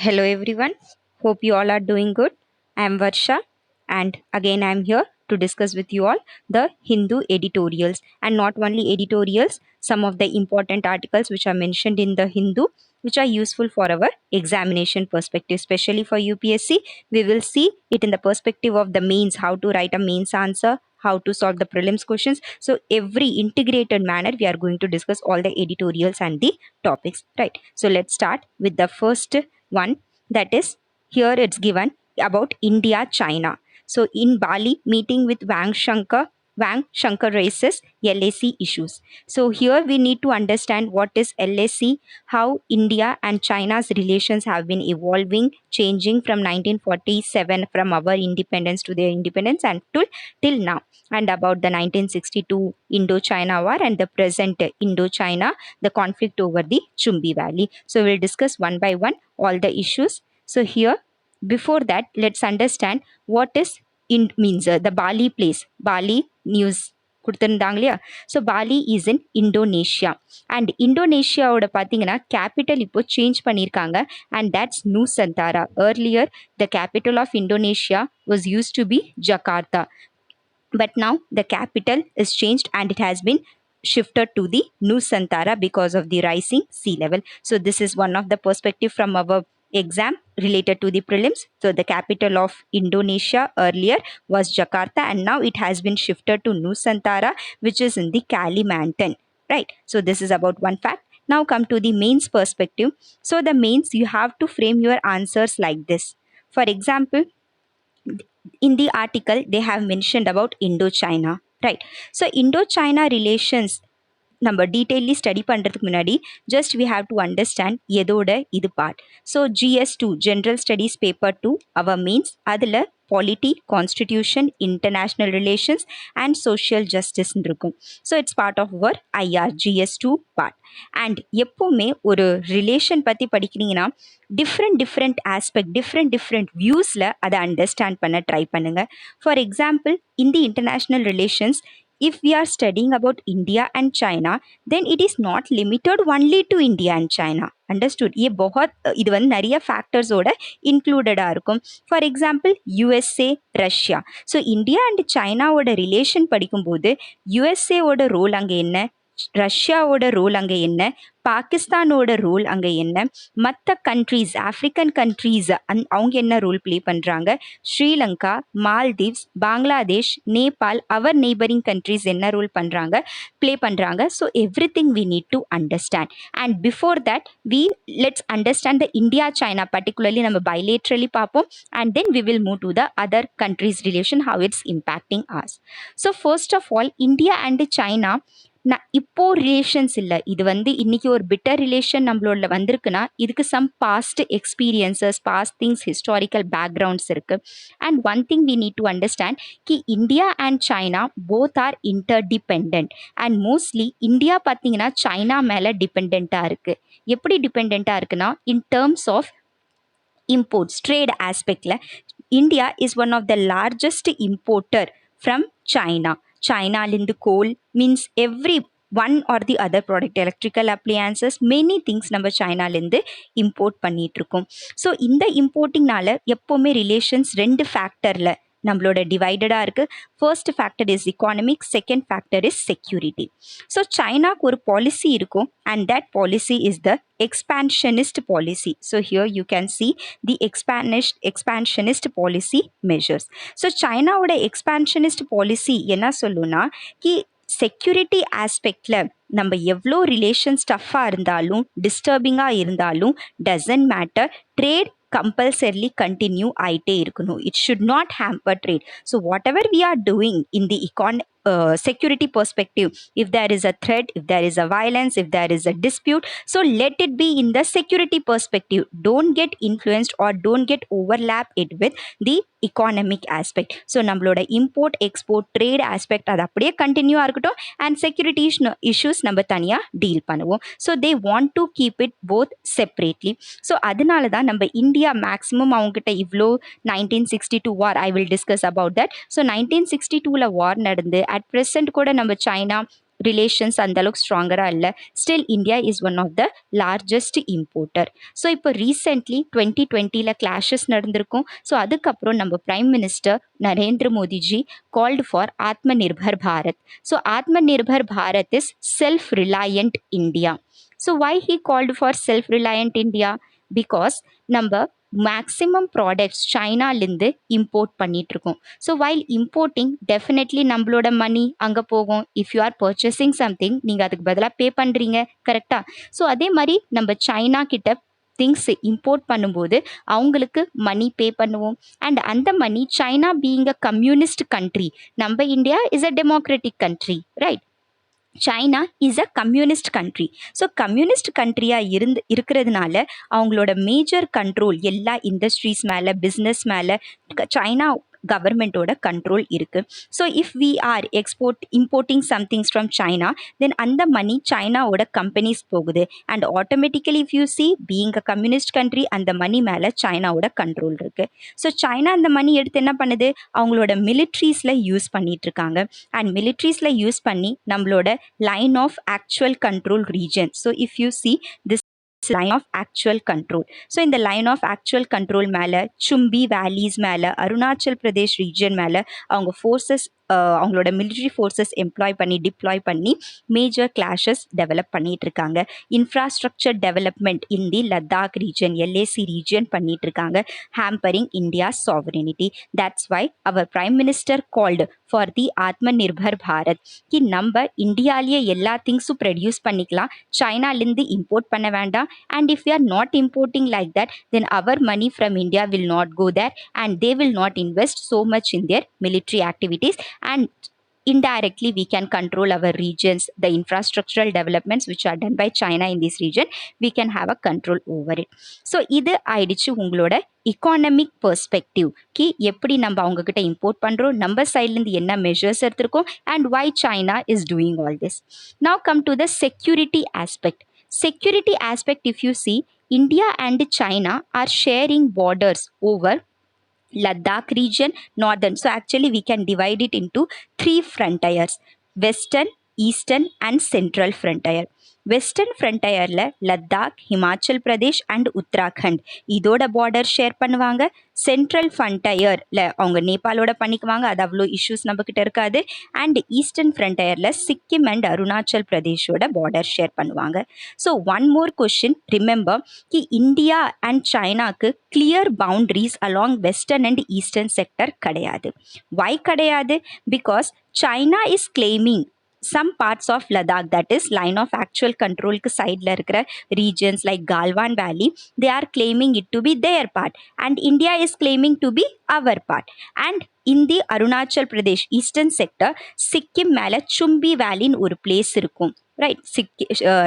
Hello everyone. Hope you all are doing good. I am Varsha and again I am here to discuss with you all the Hindu editorials, and not only editorials, some of the important articles which are mentioned in the Hindu which are useful for our examination perspective, especially for UPSC. We will see it in the perspective of the mains, how to write a mains answer, how to solve the prelims questions. So every integrated manner we are going to discuss all the editorials and the topics, right? So let's start with the first one, that is, here it's given about India China. So in Bali, meeting with Wang Shankar raises LAC issues. So here we need to understand what is LAC, how India and China's relations have been evolving, changing from 1947, from our independence to their independence, and till now, and about the 1962 Indo-China War and the present Indo-China, the conflict over the Chumbi Valley. So we'll discuss one by one all the issues. So here, before that, let's understand what is means the Bali place. Bali news கொடுத்துருந்தாங்க இல்லையா. So Bali is in Indonesia, and இந்தோனேஷியாவோட பார்த்தீங்கன்னா capital இப்போ change பண்ணியிருக்காங்க, and that's Nusantara. Earlier the capital of Indonesia was use to be Jakarta, but now the capital is changed and it has been shifted to the Nusantara because of the rising sea level. So this is one of the perspective from our exam related to the prelims. So the capital of Indonesia earlier was Jakarta, and now it has been shifted to Nusantara, which is in the Kalimantan, right? So this is about one fact. Now come to the mains perspective. So the mains, you have to frame your answers like this. For example, in the article they have mentioned about Indo-China, right? So Indo-China relations நம்ம detailly study பண்ணுறதுக்கு முன்னாடி just we have to understand எதோட இது part. So GS2 general studies paper 2 our means அதில் polity, constitution, international relations and social ஜஸ்டிஸ்ன்னு இருக்கும். So it's part of our IR GS2 part. And எப்போவுமே ஒரு ரிலேஷன் பற்றி படிக்கிறீங்கன்னா டிஃப்ரெண்ட் ஆஸ்பெக்ட், டிஃப்ரெண்ட் வியூஸில் அதை அண்டர்ஸ்டாண்ட் பண்ண ட்ரை பண்ணுங்கள். For example, in the international relations, if we are studying about India and China, then it is not limited only to India and China. Understood? ये बहुत இது வந்து நிறைய ஃபேக்டர்ஸோட இன்க்ளூடடாக இருக்கும். For example USA, Russia. So India and சைனாவோட relation படிக்கும்போது யூஎஸ்ஏவோட ரோல் அங்கே என்ன, ரஷ்யாவோட ரோல் அங்கே என்ன, பாகிஸ்தானோட ரோல் அங்கே என்ன, மற்ற கண்ட்ரீஸ், ஆஃப்ரிக்கன் கண்ட்ரீஸ் அவங்க என்ன ரோல் ப்ளே பண்ணுறாங்க, ஸ்ரீலங்கா, மால்தீவ்ஸ், பங்களாதேஷ், நேபாள், அவர் நெய்பரிங் கண்ட்ரீஸ் என்ன ரோல் ப்ளே பண்ணுறாங்க. So every thing we need to understand. And before that let's understand the India China, particularly நம்ம பைலேட்ரலி பார்ப்போம், and then we will move to the other countries relation, how it's impacting as. So first of all, India and China இப்போ relations இல்லை, இது வந்து இன்னைக்கு ஒரு bitter relation நம்மளோட வந்திருக்குன்னா இதுக்கு some past experiences, past things, historical backgrounds இருக்கு. And one thing we need to understand கி India and China both are interdepend. And mostly India பார்த்தீங்கன்னா சைனா மேலே டிபெண்ட்டாக இருக்கு. எப்படி டிபெண்ட்டாக இருக்குன்னா, in terms of imports, trade aspectல India is one of the largest importer from China. சைனாலேருந்து coal means every one or the other product, electrical appliances, many things நம்ம சைனாலேருந்து இம்போர்ட் பண்ணிகிட்ருக்கோம். ஸோ இந்த இம்போர்ட்டிங்னால எப்போவுமே ரிலேஷன்ஸ் ரெண்டு ஃபேக்டரில் நம்மளோட டிவைடடாக இருக்குது. First factor is economic, second factor is security. So சைனாக்கு ஒரு பாலிசி இருக்கும், and that policy is the expansionist policy. So here you can see the expansionist policy measures. So China ஓட expansionist policy என்ன சொல்லுன்னா கி security ஆஸ்பெக்டில் நம்ம எவ்வளோ relation ஸ்டஃபாக இருந்தாலும், டிஸ்டர்பிங்காக இருந்தாலும் doesn't matter, trade compulsorily continue ஆயிட்டே இருக்கணும். It should not hamper trade. So whatever we are doing in the security perspective, if there is a threat, if there is a violence, if there is a dispute, so let it be in the security perspective. Don't get influenced or don't get overlap it with the economic aspect. So நம்மளோட import, export, trade aspect அது அப்படியே கண்டினியூவாக இருக்கட்டும், and security issues நம்ம தனியாக deal பண்ணுவோம். So they want to keep it both separately. So அதனால தான் நம்ம இந்தியா மேக்ஸிமம் அவங்ககிட்ட இவ்வளோ 1962 war, I will discuss about that. So 1962 war நடந்து அட் ப்ரெசென்ட் கூட நம்ம சைனா ரிலேஷன்ஸ் அந்த அளவுக்கு ஸ்ட்ராங்கராக இல்லை. Still India is one of the largest importer. So இப்போ ரீசெண்ட்லி 2020 கிளாஷஸ் நடந்திருக்கும். ஸோ அதுக்கப்புறம் நம்ம prime minister Narendra Modiji called for ஆத்ம நிர்பர் பாரத். ஸோ ஆத்ம Nirbhar Bharat is self reliant India. So why he called for self reliant India? Because நம்ம மேக்ஸிமம் ப்ராடக்ட்ஸ் சைனாலேருந்து இம்போர்ட் பண்ணிட்டு இருக்கோம். So while importing definitely நம்மளோட மணி அங்கே போகும். If you are purchasing something நீங்கள் அதுக்கு பதிலாக பே பண்ணுறீங்க, கரெக்டாக? ஸோ அதே மாதிரி நம்ம சைனா கிட்ட திங்ஸ் இம்போர்ட் பண்ணும்போது அவங்களுக்கு மணி பே பண்ணுவோம். அண்ட் அந்த money China being a communist country, நம்ம India is a democratic country, right? China is a communist country. So communist கண்ட்ரியாக இருக்கிறதுனால அவங்களோட மேஜர் கண்ட்ரோல் எல்லா இண்டஸ்ட்ரீஸ் மேலே, பிஸ்னஸ் மேலே சைனா கவர்மெண்ட்டோட கண்ட்ரோல் இருக்குது. So if we are importing somethings from China, then அந்த மணி சைனாவோட கம்பெனிஸ் போகுது. And automatically if you see being a communist country, அந்த மணி மேலே சைனாவோட கண்ட்ரோல் இருக்குது. ஸோ சைனா அந்த மணி எடுத்து என்ன பண்ணுது? அவங்களோட மிலிட்ரிஸில் யூஸ் பண்ணிட்டு இருக்காங்க. அண்ட் மிலிட்ரிஸில் யூஸ் பண்ணி நம்மளோட line of actual control region. So if you see this line of actual control, so in the line of actual control மேல சும்பி வேலிஸ் மேல, அருணாச்சல் பிரதேஷ் ரீஜன் மேல அவங்க ஃபோர்ஸஸ், அவங்களோட மிலிட்ரி ஃபோர்ஸஸ் டிப்ளாய் பண்ணி மேஜர் கிளாஷஸ் டெவலப் பண்ணிட்டு இருக்காங்க. Infrastructure development in the Ladakh region, LAC region பண்ணிட்டு இருக்காங்க, hampering India sovereignty. That's why our prime minister called for the Atma Nirbhar Bharat. கி நம்ம இந்தியாலேயே எல்லா திங்ஸும் ப்ரொடியூஸ் பண்ணிக்கலாம், சைனாலேருந்து இம்போர்ட் பண்ண வேண்டாம். And if you are not importing like that, then our money from India will not go there and they will not invest so much in their military activities, and indirectly we can control our regions, the infrastructural developments which are done by China in this region, we can have a control over it. So இது ஆயிடுச்சு உங்களோட economic perspective கி எப்படி நம்ம அவங்க கிட்ட import பண்ணுறோம், நம்ம சைட்லேருந்து என்ன மெஷர்ஸ் எடுத்திருக்கோம், and why China is doing all this. Now come to the security aspect. Security aspect, if you see, India and China are sharing borders over Ladakh region, northern. So actually we can divide it into 3 frontiers: western, eastern and central frontier. Western ஃப்ரண்டயரில் Ladakh, Himachal Pradesh and Uttarakhand இதோட border share பண்ணுவாங்க. Central ஃப்ரண்டயரில் அவங்க நேபாளோட பண்ணிக்குவாங்க, அது அவ்வளோ issues நம்மக்கிட்ட இருக்காது. அண்ட் ஈஸ்டர்ன் ஃப்ரண்டயரில் சிக்கிம் அண்ட் அருணாச்சல் பிரதேஷோட பார்டர் ஷேர் பண்ணுவாங்க. So one more question, remember கி இந்தியா அண்ட் சைனாக்கு clear boundaries along western and eastern sector கிடையாது. வை கிடையாது? Because China is claiming some parts of Ladakh, that is line of actual control க்கு சைடில் இருக்கிற regions like Galwan Valley, they are claiming it to be their part and India is claiming to be our part. And in the Arunachal Pradesh eastern sector, Sikkim மேலே சும்பி வேலின்னு ஒரு place இருக்கும், right?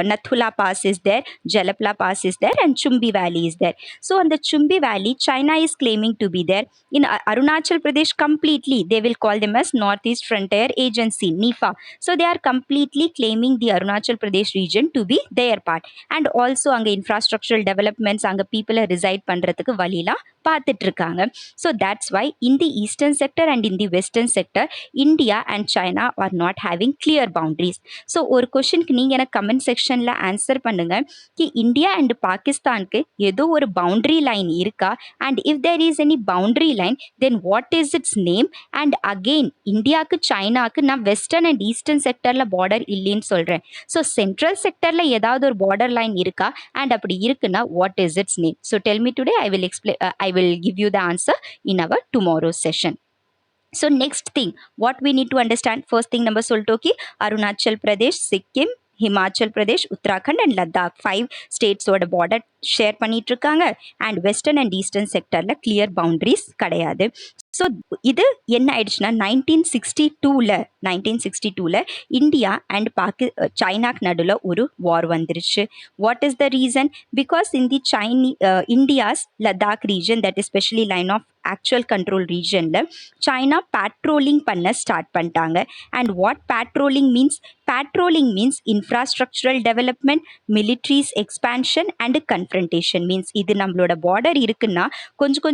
Nathula Pass is there, Jalapla Pass is there and Chumbi Valley is there. So on the Chumbi Valley, China is claiming to be there. In Arunachal Pradesh completely, they will call them as Northeast Frontier Agency, NIFA. So they are completely claiming the Arunachal Pradesh region to be their part. And also அங்கே infrastructural developments, அங்கே people reside பண்ணுறதுக்கு வழிலாம் பார்த்துட்டு இருக்காங்க. So that's why in the eastern sector and in the western sector, India and China are not having clear boundaries. So ஒரு கொஷனுக்கு நீங்கள் எனக்கு comment செக்ஷனில் answer பண்ணுங்க கி இந்தியா அண்ட் பாகிஸ்தானுக்கு ஏதோ ஒரு பவுண்டரி லைன் இருக்கா, and if there is any boundary line then what is it's name. And again இந்தியாவுக்கு சைனாவுக்கு நான் வெஸ்டர்ன் அண்ட் ஈஸ்டர்ன் செக்டரில் பார்டர் இல்லைன்னு சொல்கிறேன். ஸோ சென்ட்ரல் செக்டரில் ஏதாவது ஒரு பார்டர் லைன் இருக்கா, அண்ட் அப்படி இருக்குன்னா what is it's name. So tell me today, I will give you the answer in our tomorrow's session. So next thing, what we need to understand, first thing number soltoki, Arunachal Pradesh, Sikkim, Himachal Pradesh, Uttarakhand and Ladakh 5 states ஓட border share பண்ணிட்டு இருக்காங்க. And western and eastern செக்டரில் clear boundaries கிடையாது. So இது என்ன ஆயிடுச்சுன்னா 1962 India and சைனாக்கு நடுவில் ஒரு வார் வந்துருச்சு. What is the reason? Because in the India's Ladakh region, that especially line of actual control ரீஜனில் சைனா பேட்ரோலிங் பண்ண ஸ்டார்ட் பண்ணிட்டாங்க. And what patrolling means? Patrolling means infrastructural development, militaries expansion and confrontation. Means இது நம்மளோட border இருக்குன்னா கொஞ்சம்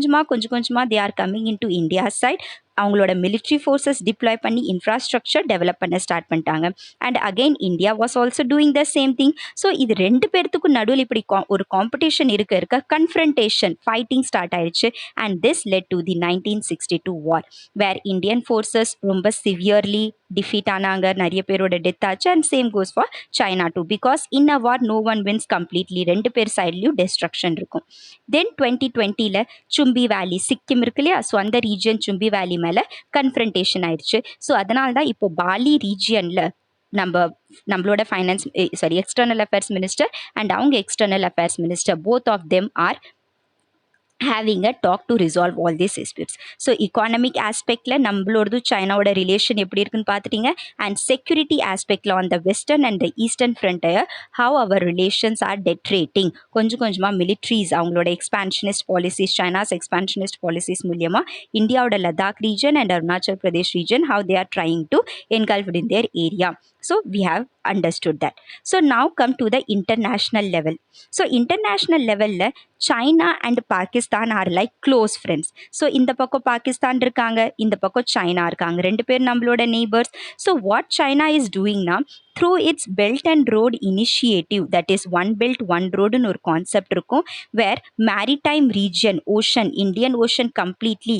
கொஞ்சமாக they are coming into India side. அவங்களோட military forces deploy பண்ணி infrastructure develop பண்ண ஸ்டார்ட் பண்ணிட்டாங்க. And again India was also doing the same thing. So இது ரெண்டு பேர்த்துக்கும் நடுவில் இப்படி ஒரு காம்படிஷன் இருக்க கன்ஃபரன்டேஷன் ஃபைட்டிங் ஸ்டார்ட் ஆயிடுச்சு. And this led to the 1962 war where Indian forces ரொம்ப சிவியர்லி டிஃபீட் ஆனாங்க, நிறைய பேரோட டெத் ஆச்சு. And same goes for China too, because in a war no one wins completely, ரெண்டு பேர் சைட்லையும் டெஸ்ட்ரக்ஷன் இருக்கும். தென் 2020 சும்பி வேலி சிக்கிம் இருக்கு இல்லையா, ஸோ அந்த ரீஜியன் சும்பி வேலி மேலே கன்ஃபரன்டேஷன் ஆயிடுச்சு. ஸோ அதனால தான் இப்போ பாலி ரீஜியனில் நம்மளோட finance external affairs minister and அவங்க external affairs minister both of them are having a talk to resolve all these disputes. So economic aspectல நம்மளோடது சைனாவோட ரிலேஷன் எப்படி இருக்குன்னு பார்த்துட்டீங்க. அண்ட் செக்யூரிட்டி ஆஸ்பெக்ட்ல on the western and the eastern ஃப்ரண்ட்டை how our relations are deteriorating. கொஞ்சம் கொஞ்சமாக மிலிட்ரிஸ் அவங்களோட expansionist policies, China's expansionist policies மூலியமாக இந்தியாவோட Ladakh region and Arunachal Pradesh region how they are trying to engulfed in their area. So we have understood that. So now come to the international level. So international level China and Pakistan are like close friends. So இந்த பக்கம் பாகிஸ்தான் இருக்காங்க, இந்த பக்கம் China இருக்காங்க, ரெண்டு பேர் நம்மளோட neighbors. So what China is doing now, through its Belt and Road Initiative, that is One Belt One Road னு ஒரு கான்செப்ட் இருக்கும், where maritime region, ocean, Indian Ocean completely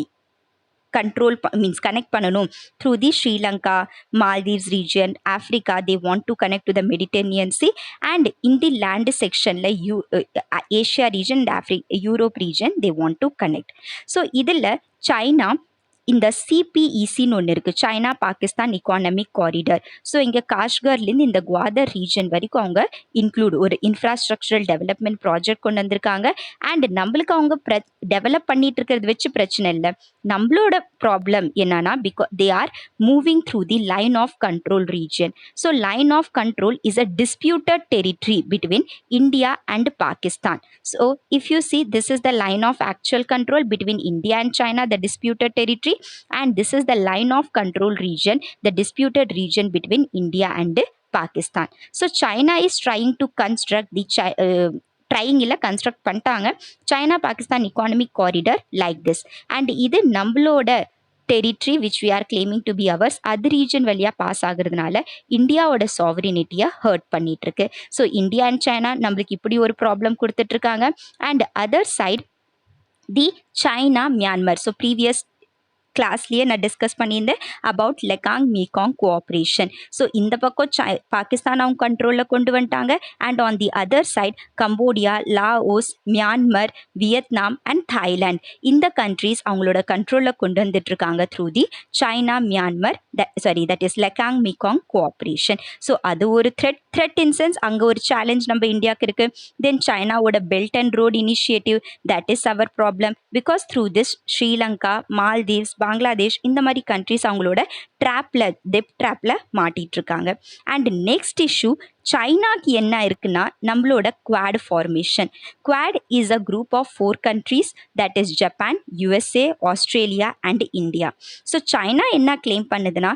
control means connect பண்ணணும் through the Sri Lanka, Maldives region, Africa. They want to connect to the Mediterranean Sea, and in the land section like Asia region and Europe region they want to connect. So இதில் China இந்த சிபிஇசின்னு ஒன்று இருக்குது, China Pakistan economic corridor. So இங்கே காஷ்கர்லேருந்து இந்த Gwadar region வரைக்கும் அவங்க include ஒரு infrastructural development project கொண்டு வந்திருக்காங்க. அண்ட் நம்மளுக்கு அவங்க டெவலப் பண்ணிட்டு இருக்கிறது வச்சு பிரச்சனை இல்லை. நம்மளோட ப்ராப்ளம் என்னன்னா, because they are moving through the line of control region. So line of control is a disputed territory between India and Pakistan. So if you see, this is the line of actual control between India and China, the disputed territory, and this is the line of control region, the disputed region between India and Pakistan. So China is trying to construct the construct பண்ணிட்டாங்க China Pakistan economic corridor like this. And இது நம்மளோட territory which we are claiming to be ours, அது region வழியாக pass ஆகுறதுனால இந்தியாவோட சாவரினிட்டியை hurt பண்ணிட்டு இருக்கு. ஸோ இந்தியா அண்ட் சைனா நம்மளுக்கு இப்படி ஒரு ப்ராப்ளம் கொடுத்துட்டு இருக்காங்க. And other side the China Myanmar. So previous கிளாஸ்லேயே நான் டிஸ்கஸ் பண்ணியிருந்தேன் about Lancang Mekong cooperation. So இந்த பக்கம் பாகிஸ்தான் அவங்க கண்ட்ரோலில் கொண்டு வந்துட்டாங்க. And on the other side Cambodia, Laos, Myanmar, Vietnam and Thailand, இந்த கண்ட்ரீஸ் அவங்களோட கண்ட்ரோலில் கொண்டு வந்துட்டு இருக்காங்க through the China Myanmar that is Lancang Mekong cooperation. So அது ஒரு த்ரெட் இன் சென்ஸ், அங்கே ஒரு சேலஞ்ச் நம்ம இந்தியாவுக்கு இருக்குது. தென் சைனாவோட belt and road initiative, that is our problem, because through this Sri Lanka, Maldives, Bangladesh இந்த மாதிரி கண்ட்ரிஸ் அவங்களோட டெப்ட் ட்ராப்ல மாட்டிட்டு இருக்காங்க. அண்ட் நெக்ஸ்ட் இஷ்யூ சைனாக்கு என்ன இருக்குன்னா, நம்மளோட Quad formation. Quad is a group of 4 countries, that is Japan, USA, Australia and India. So China என்ன claim பண்ணுதுன்னா,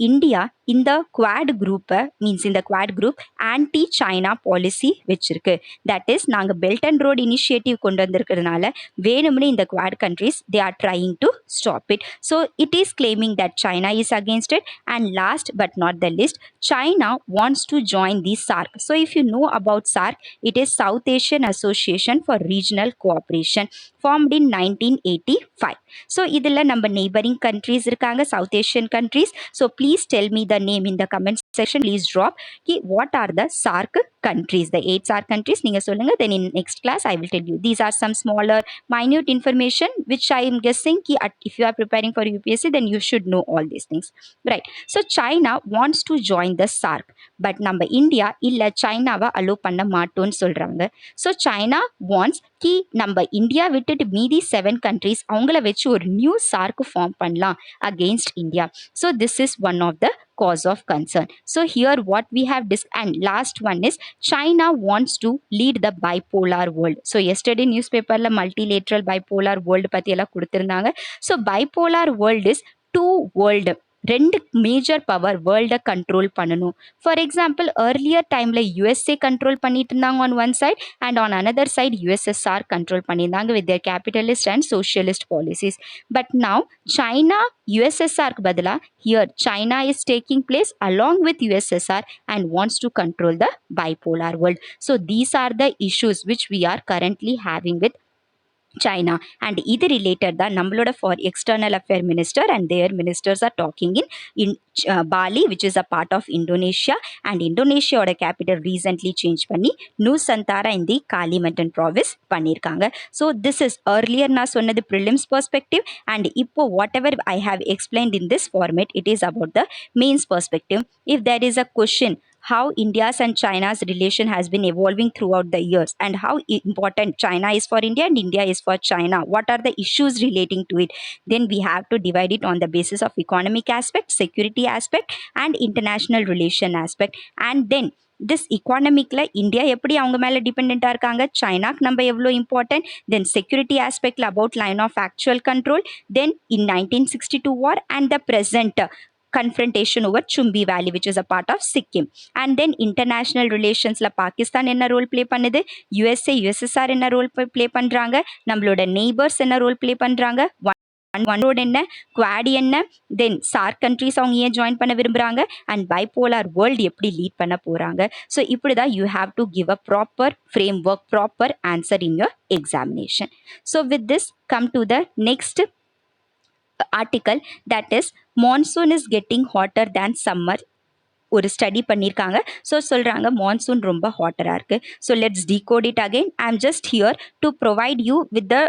இந்தியா இந்த குவாட் குரூப்பை மீன்ஸ் இந்த Quad group anti China policy வச்சிருக்கு. தட் இஸ் நாங்கள் பெல்ட் அண்ட் ரோட் இனிஷியேட்டிவ் கொண்டு வந்திருக்கிறதுனால வேணும்னு இந்த Quad countries they are trying to stop it. So it is claiming that China is against it. And last but not the list, China wants to join the SAARC. So if you know about SAARC, it is South Asian Association for Regional Cooperation, formed in 1985. So இதில் நம்ம neighboring countries இருக்காங்க, South Asian countries. So please tell me the name in the comment section. Please drop what are the SAARC countries, the 8 SAARC countries நீங்கள் சொல்லுங்க. Then in next class I will tell you. These are some smaller minute information which I am guessing if you are preparing for UPSC then you should know all these things, right? So China wants to join the SAARC, but நம்ம India இல்லை சைனாவை allow பண்ண மாட்டோம்னு சொல்கிறாங்க. So China wants நம்ம India விட்டுட்டு மீதி 7 countries அவங்கள வச்சு ஒரு நியூ SAARC ஃபார்ம் பண்ணலாம் against India. So this is one of the cause of concern. So here what we have and last one is China wants to lead the bipolar world. So yesterday newspaper la multilateral bipolar world பத்தி எல்லாம் கொடுத்திருந்தாங்க. So bipolar world is two world ரெண்டு major power வேர்ல்டை control பண்ணணும். For example earlier டைமில் USA control பண்ணிட்டு இருந்தாங்க on one side and on another side USSR control பண்ணியிருந்தாங்க with their capitalist and socialist policies. But now China USSRக்கு பதிலாக here China is taking place along with USSR and wants to control the bipolar world. So these are the issues which we are currently having with China, and இது related தான் நம்மளோட for external affair minister and their ministers are talking in Bali, which is a part of Indonesia, and Indonesia ஓட capital recently change பண்ணி Nusantara in the Kalimantan province பண்ணிருக்காங்க. So this is earlier நான் சொன்னது prelims perspective, and இப்போ whatever I have explained in this format, it is about the mains perspective. If there is a question how India's and China's relation has been evolving throughout the years and how important China is for India and India is for China. What are the issues relating to it? Then we have to divide it on the basis of economic aspect, security aspect, and international relation aspect. And then this economicல India எப்படி அவங்க மேலே டிபெண்ட்டாக இருக்காங்க, சைனாக்கு நம்ம எவ்வளோ important, then security ஆஸ்பெக்டில் about line of actual control, then in 1962 war and the present confrontation over Chumbi Valley, which is a part of Sikkim. And then international relations la Pakistan enna role play பண்ணுது, USA USSR enna role play பண்றாங்க, நம்மளோட neighbors enna role play பண்றாங்க, one road என்ன, quad என்ன, தென் SAARC countries அவங்க ஏன் join பண்ண விரும்புகிறாங்க, அண்ட் பைபோலார் வேர்ல்டு எப்படி லீட் பண்ண போகிறாங்க. ஸோ இப்படி தான் you have to give a proper frame work, proper answer in your examination. So with this come to the next article, that is monsoon is getting hotter than summer. ஒரு study பண்ணியிருக்காங்க. So சொல்கிறாங்க monsoon ரொம்ப ஹாட்டராக இருக்குது. So let's decode it again. I am just here to provide you with the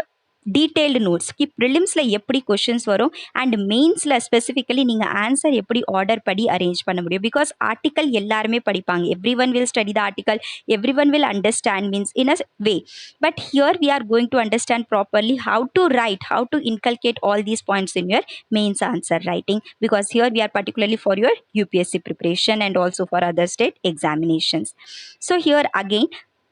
detailed notes. ப்ரிலிம்ஸில் எப்படி questions வரும் and மெயின்ஸில் ஸ்பெசிஃபிக்கலி நீங்கள் ஆன்சர் எப்படி ஆர்டர் படி அரேஞ்ச் பண்ண முடியும். பிகாஸ் ஆர்டிக்கல் எல்லாருமே படிப்பாங்க, every one will study the article, every one will understand means in a way. But here we are going to understand properly how to right, how to inculcate all these points in your mains answer writing, because here we are particularly for your UPSC preparation and also for other state examinations. So here again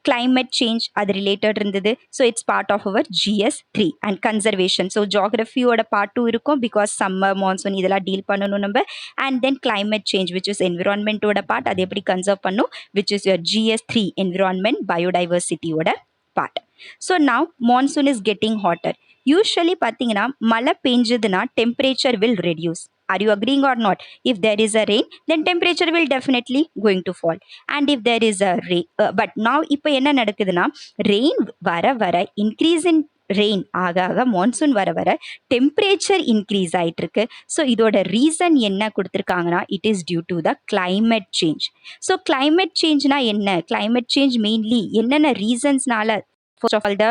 climate change அது related இருந்தது. So it's part of our GS3 and conservation. So ஜாகிரஃபியோட part 2 இருக்கும், because summer monsoon இதெல்லாம் deal பண்ணணும் நம்ம. And then climate change which is என்விரான்மெண்ட்டோட part, அது எப்படி கன்சர்வ் பண்ணும், which is your GS3 environment பயோடைவர்சிட்டியோட part. So now monsoon is getting hotter. Usually பார்த்தீங்கன்னா மழை பெஞ்சதுன்னா temperature will reduce. Are you agreeing or not? If there is a rain, then temperature will definitely going to fall. And if there is a rain, but now இப்போ என்ன நடக்குதுன்னா, rain வர வர increase in rain ஆக ஆக monsoon வர வர temperature increase ஆகிட்டு இருக்கு. ஸோ இதோட ரீசன் என்ன கொடுத்துருக்காங்கன்னா, it is due to the climate change. So climate சேஞ்ச்னா என்ன, கிளைமேட் சேஞ்ச் மெயின்லி என்னென்ன ரீசன்ஸ்னால. First of all, the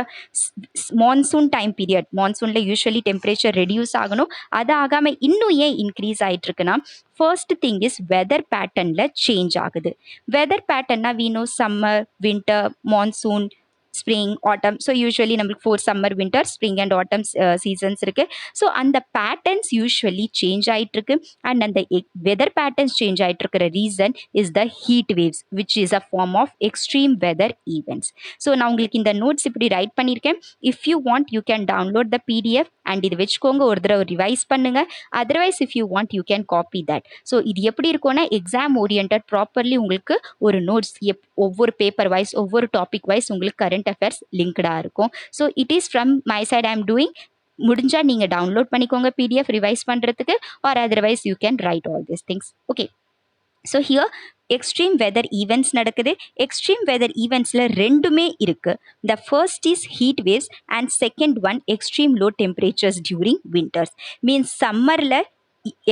monsoon time period, மான்சூனில் யூஸ்வலி டெம்பரேச்சர் ரெடியூஸ் ஆகணும், அது ஆகாமல் இன்னும் ஏன் இன்க்ரீஸ் ஆகிட்டு இருக்குன்னா, ஃபர்ஸ்ட் திங் இஸ் வெதர் பேட்டர்னில் சேஞ்ச் ஆகுது. வெதர் பேட்டர்னா we know summer, winter, monsoon, spring, autumn. So usually நம்மளுக்கு 4 summer, winter, spring and autumn seasons இருக்குது. ஸோ அந்த பேட்டர்ன்ஸ் யூஸ்வலி சேஞ்ச் ஆகிட்டுருக்கு. அண்ட் அந்த வெதர் பேட்டர்ன்ஸ் சேஞ்ச் ஆகிட்டுருக்கிற reason is the heat waves, which is a form of extreme weather events. So நான் உங்களுக்கு இந்த notes இப்படி ரைட் பண்ணியிருக்கேன். If you want you can download the PDF and இது வச்சுக்கோங்க, ஒரு தடவை ரிவைஸ் பண்ணுங்கள். Otherwise if you want you can copy that. So இது எப்படி இருக்கும்னா, எக்ஸாம் ஓரியன்ட் ப்ராப்பர்லி உங்களுக்கு ஒரு நோட்ஸ் ஒவ்வொரு பேப்பர் வைஸ், ஒவ்வொரு டாபிக் வைஸ் உங்களுக்கு கரண்ட் அஃபேர்ஸ் லிங்க்டாக இருக்கும். So it is from my side I am doing. முடிஞ்சால் நீங்கள் டவுன்லோட் பண்ணிக்கோங்க PDF ரிவைஸ் பண்ணுறதுக்கு, or otherwise you can write all these things. Okay, so here extreme weather events நடக்குது. Extreme weather ஈவெண்ட்ஸில் ரெண்டுமே இருக்குது. The first is heat waves and second one extreme low temperatures during winters. Means சம்மரில்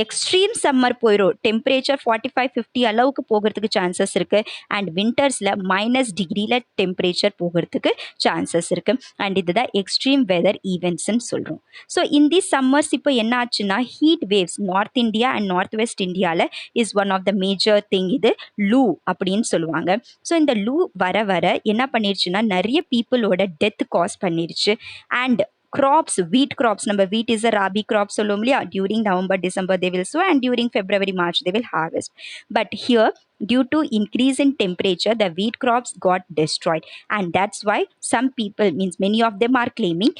extreme summer போயிடும், temperature 45-50 அளவுக்கு போகிறதுக்கு chances இருக்குது. And வின்டர்ஸில் -டிகிரியில் டெம்பரேச்சர் போகிறதுக்கு சான்சஸ் இருக்குது. அண்ட் இதுதான் எக்ஸ்ட்ரீம் வெதர் ஈவெண்ட்ஸ்ன்னு சொல்கிறோம். ஸோ இந்த சம்மர்ஸ் இப்போ என்ன ஆச்சுன்னா, heat waves north India and north west இந்தியாவில் is one of the major thing. இது லூ அப்படின்னு சொல்லுவாங்க. ஸோ இந்த லூ வர வர என்ன பண்ணிருச்சுன்னா, நிறைய பீப்புளோட டெத் காஸ் பண்ணிருச்சு. And crops, wheat crops, number wheat is a rabi crop சொல்லுவோம் இல்லையா, during November December they will sow and during February March they will harvest. But here, due to increase in temperature, the wheat crops got destroyed, and that's why some people, means many of them are claiming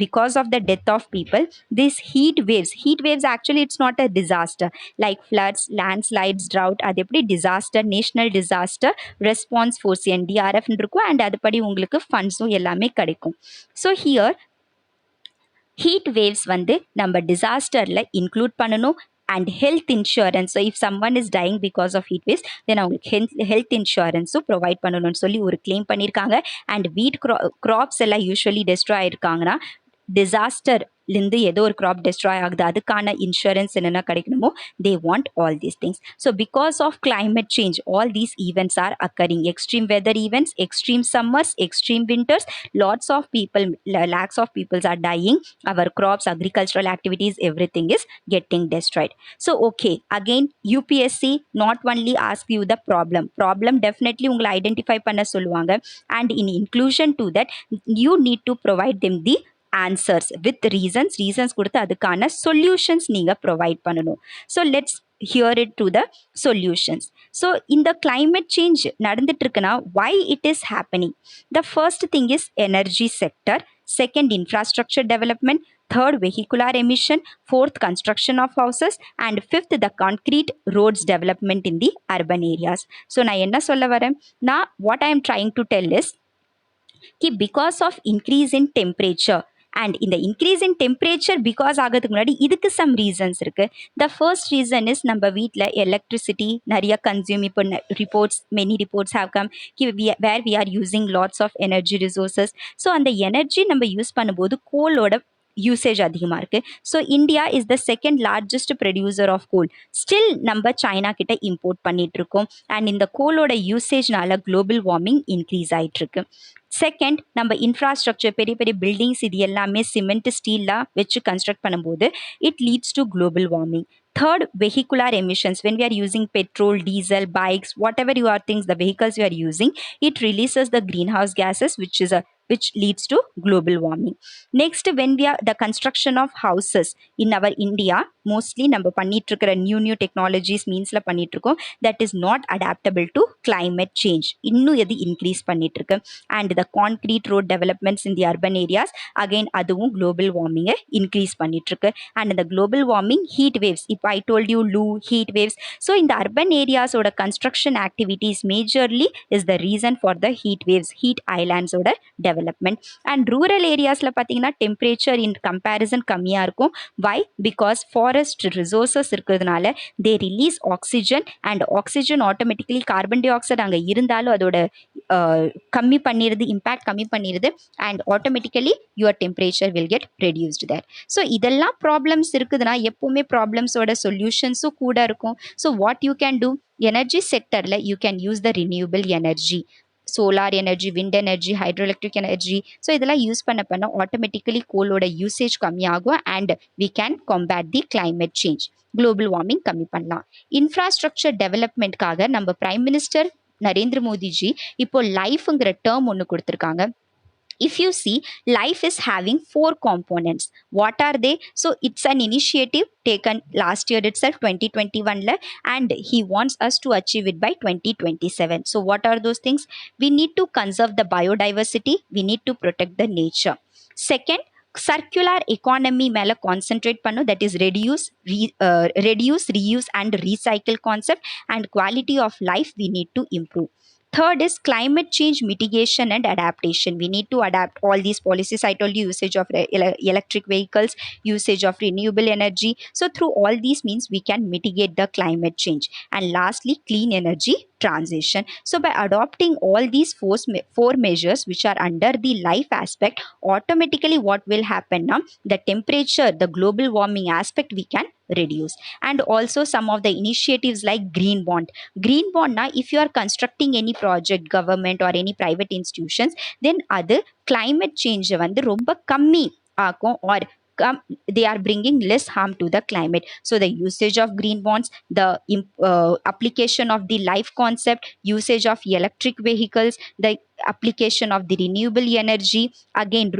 because of the death of people, these heat waves actually it's not a disaster like floods, landslides, drought, அது எப்படி disaster, national disaster response force NDRF இருக்கும், and அதுபடி உங்களுக்கு ஃபண்ட்ஸும் எல்லாமே கிடைக்கும். So here heat waves வந்து நம்ம டிசாஸ்டரில் இன்க்ளூட் பண்ணணும். And health insurance, so if someone is dying because of heat waves then அவங்களுக்கு ஹெல்த் இன்சூரன்ஸும் ப்ரொவைட் பண்ணணும்னு சொல்லி ஒரு கிளைம் பண்ணியிருக்காங்க. அண்ட் வீட் கிராப்ஸ் எல்லாம் யூஸ்வலி டெஸ்ட்ராய் ஆயிருக்காங்கன்னா டிசாஸ்டர்லேருந்து ஏதோ ஒரு கிராப் டெஸ்ட்ராய் ஆகுது, அதுக்கான இன்சூரன்ஸ் என்னென்ன கிடைக்கணுமோ they want all these things. So because of climate change all these events are occurring, extreme weather events, extreme summers, extreme winters, lots of people, lakhs of people are dying, our crops, agricultural activities, everything is getting destroyed. So okay, again UPSC not only ask you the problem definitely உங்களை identify பண்ண சொல்லுவாங்க, and in inclusion to that you need to provide them the answers with reasons கொடுத்து அதுக்கான solutions நீங்க provide பண்ணணும். So let's hear it to the solutions. So இந்த climate change நடந்துட்டு இருக்குன்னா why it is happening? The first thing is energy sector, second infrastructure development, third vehicular emission, fourth construction of houses, and fifth the concrete roads development in the urban areas. So நான் என்ன சொல்ல வரேன், நான் what I am trying to tell is because of increase in temperature, and in the increase in temperature because ஆகிறதுக்கு முன்னாடி இதுக்கு some reasons இருக்கு. The first reason is நம்ம வீட்டில் electricity நிறைய consume, இப்போ many reports have come where we are using lots of energy resources. So அந்த energy நம்ம யூஸ் பண்ணும்போது கோலோட யூசேஜ் அதிகமாக இருக்குது. So India is the second largest producer of coal, still நம்ம சைனா கிட்ட இம்போர்ட் பண்ணிட்டு இருக்கோம். அண்ட் இந்த கோலோட யூசேஜ்னால குளோபல் வார்மிங் இன்க்ரீஸ் ஆகிட்டு இருக்கு. செகண்ட், நம்ம இன்ஃப்ராஸ்ட்ரக்சர், பெரிய பெரிய பில்டிங்ஸ் இது எல்லாமே சிமெண்ட் ஸ்டீல்லாம் வச்சு கன்ஸ்ட்ரக்ட் பண்ணும்போது it leads to global warming. Third, vehicular emissions. When we are using petrol, diesel, bikes, whatever you are things, the vehicles you are using, it releases the greenhouse gases, which leads to global warming. Next, when we are the construction of houses in our India, mostly நம்ம பண்ணிட்டு இருக்கிற new technologies meansல பண்ணிட்டு இருக்கோம், that is not adaptable to climate change. இன்னும் எது increase பண்ணிட்டு இருக்கு. And the concrete road developments in the urban areas, again அதுவும் global warming increase பண்ணிட்டு இருக்கு. And the global warming, heat waves, if I told you Lu, heat waves. So in the urban areas oda construction activities majorly is the reason for the heat waves, heat islands oda development. And rural areas la pathina temperature in comparison kammiya irukum. Why? Because forest resources irukradhanaala they release oxygen, and oxygen automatically carbon dioxide anga irundalo adoda kammi பண்ணிருது, impact கம்மி பண்ணிருது, and automatically your temperature will get reduced there. So இதெல்லாம் problems இருக்குதுன்னா எப்பவுமே ப்ராப்ளம்ஸோட சொல்யூஷன்ஸும் கூட இருக்கும். So what you can do, energy செக்டரில் you can use the renewable energy, solar energy, wind energy, hydro electric energy. So இதெல்லாம் யூஸ் பண்ண ஆட்டோமேட்டிக்கலி கோலோட யூசேஜ் கம்மியாகும், and we can combat the climate change, global warming கம்மி பண்ணலாம். Infrastructure டெவலப்மெண்ட்காக நம்ம prime minister Narendra Modiji இப்போ லைஃப்ங்கிற term ஒன்று கொடுத்துருக்காங்க. If you see, life is having 4 components. What are they? So it's an initiative taken last year itself, 2021 la, and he wants us to achieve it by 2027. So what are those things? We need to conserve the biodiversity, we need to protect the nature. Second, circular economy மேல concentrate பண்ணும், that is reduce, reuse and recycle concept, and quality of life we need to improve. Third is climate change mitigation and adaptation. We need to adapt all these policies. I told you, usage of electric vehicles, usage of renewable energy. So through all these means we can mitigate the climate change. And lastly, clean energy transition. So by adopting all these four measures which are under the life aspect, automatically what will happen now, the temperature, the global warming aspect we can reduce. And also some of the initiatives like green bond na, if you are constructing any project, government or any private institutions, then other climate change வந்து ரொம்ப கம்மி ஆகும், or they are bringing less harm to the climate. So the usage of green bonds, the application of the life concept, usage of electric vehicles, the application of the renewable energy, again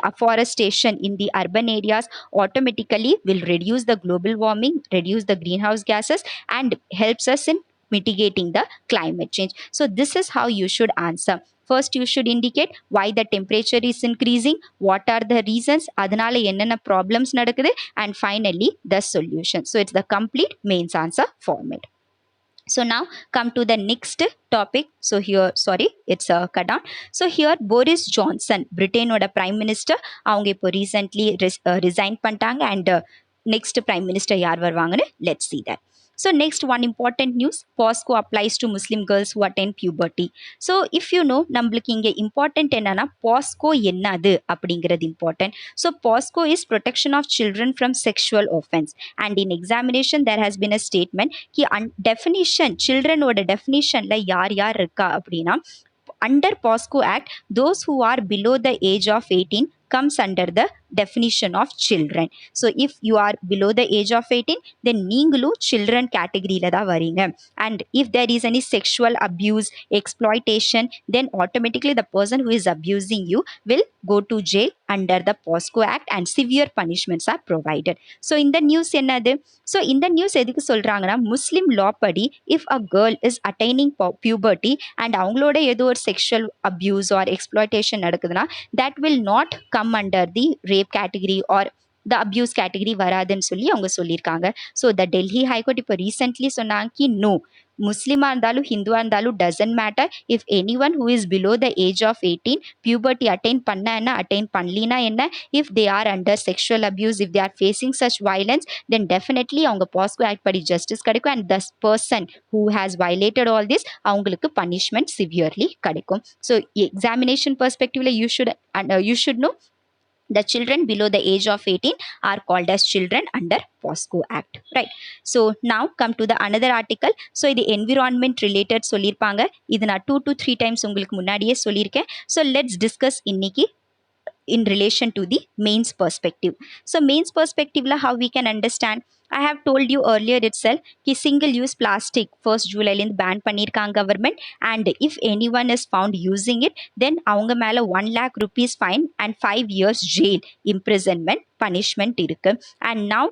afforestation in the urban areas automatically will reduce the global warming, reduce the greenhouse gases, and helps us in mitigating the climate change. So this is how you should answer. First, you should indicate why the temperature is increasing, what are the reasons, அதனால என்னென்ன problems நடக்குது, and finally the solution. So it's the complete mains answer format. So now come to the next topic. So here, sorry, it's a cut down. So here Boris Johnson, Britain oda prime minister, அவங்க இப்போ recently resign பண்ணிட்டாங்க, and next prime minister யார் வருவாங்கன்னு let's see that. So next one important news, POSCO applies to Muslim girls who attain puberty. So if you know, நம்மளுக்கு இங்க important என்னன்னா POSCO என்னது அப்படிங்கிறது important. So POSCO is protection of children from sexual offense, and in examination there has been a statement ki definition children oda definition la yaar irukka appadina, under POSCO Act, those who are below the age of 18 comes under the definition of children. So if you are below the age of 18, then நீங்களும் children category la da varinga. And if there is any sexual abuse, exploitation, then automatically the person who is abusing you will go to jail under the POSCO Act, and severe punishments are provided. So in the news என்னது, so இந்த news எதுக்கு சொல்றாங்கன்னா, முஸ்லிம் லா படி if a girl is attaining puberty and அவங்களோட ஏதோ ஒரு sexual abuse or exploitation நடக்குதுன்னா, that will not come under the rape category or the abuse category வராதுன்னு சொல்லி அவங்க சொல்லியிருக்காங்க. ஸோ த டெல்லி ஹைகோர்ட் இப்போ ரீசென்ட்லி சொன்னாங்க கி நோ, முஸ்லிமா இருந்தாலும் ஹிந்துவா இருந்தாலும் doesn't matter, if any one who is below the age of 18 puberty attain பண்ண என்ன, அட்டைன் பண்ணலினா என்ன, if they are under sexual abuse, if they are facing such violence, then definitely அவங்க பாஸ்கோ ஆக்ட் படி ஜஸ்டிஸ் கிடைக்கும், and thus person who has violated all this அவங்களுக்கு punishment severely கிடைக்கும். So examination பெர்ஸ்பெக்டிவ்ல you should know the children below the age of 18 are called as children under POSCO Act, right? So now come to the another article. So இது environment related சொல்லியிருப்பாங்க, இது நான் 2 to 3 times உங்களுக்கு முன்னாடியே சொல்லியிருக்கேன். So let's discuss இன்னைக்கு in relation to the mains perspective. So mains perspective la how we can understand, I have told you earlier itself ki single use plastic 1st July la ban பண்ணிருக்காங்க government, and if anyone is found using it, then அவங்க மேல 1 lakh rupees fine and 5 years jail imprisonment punishment இருக்கு. And now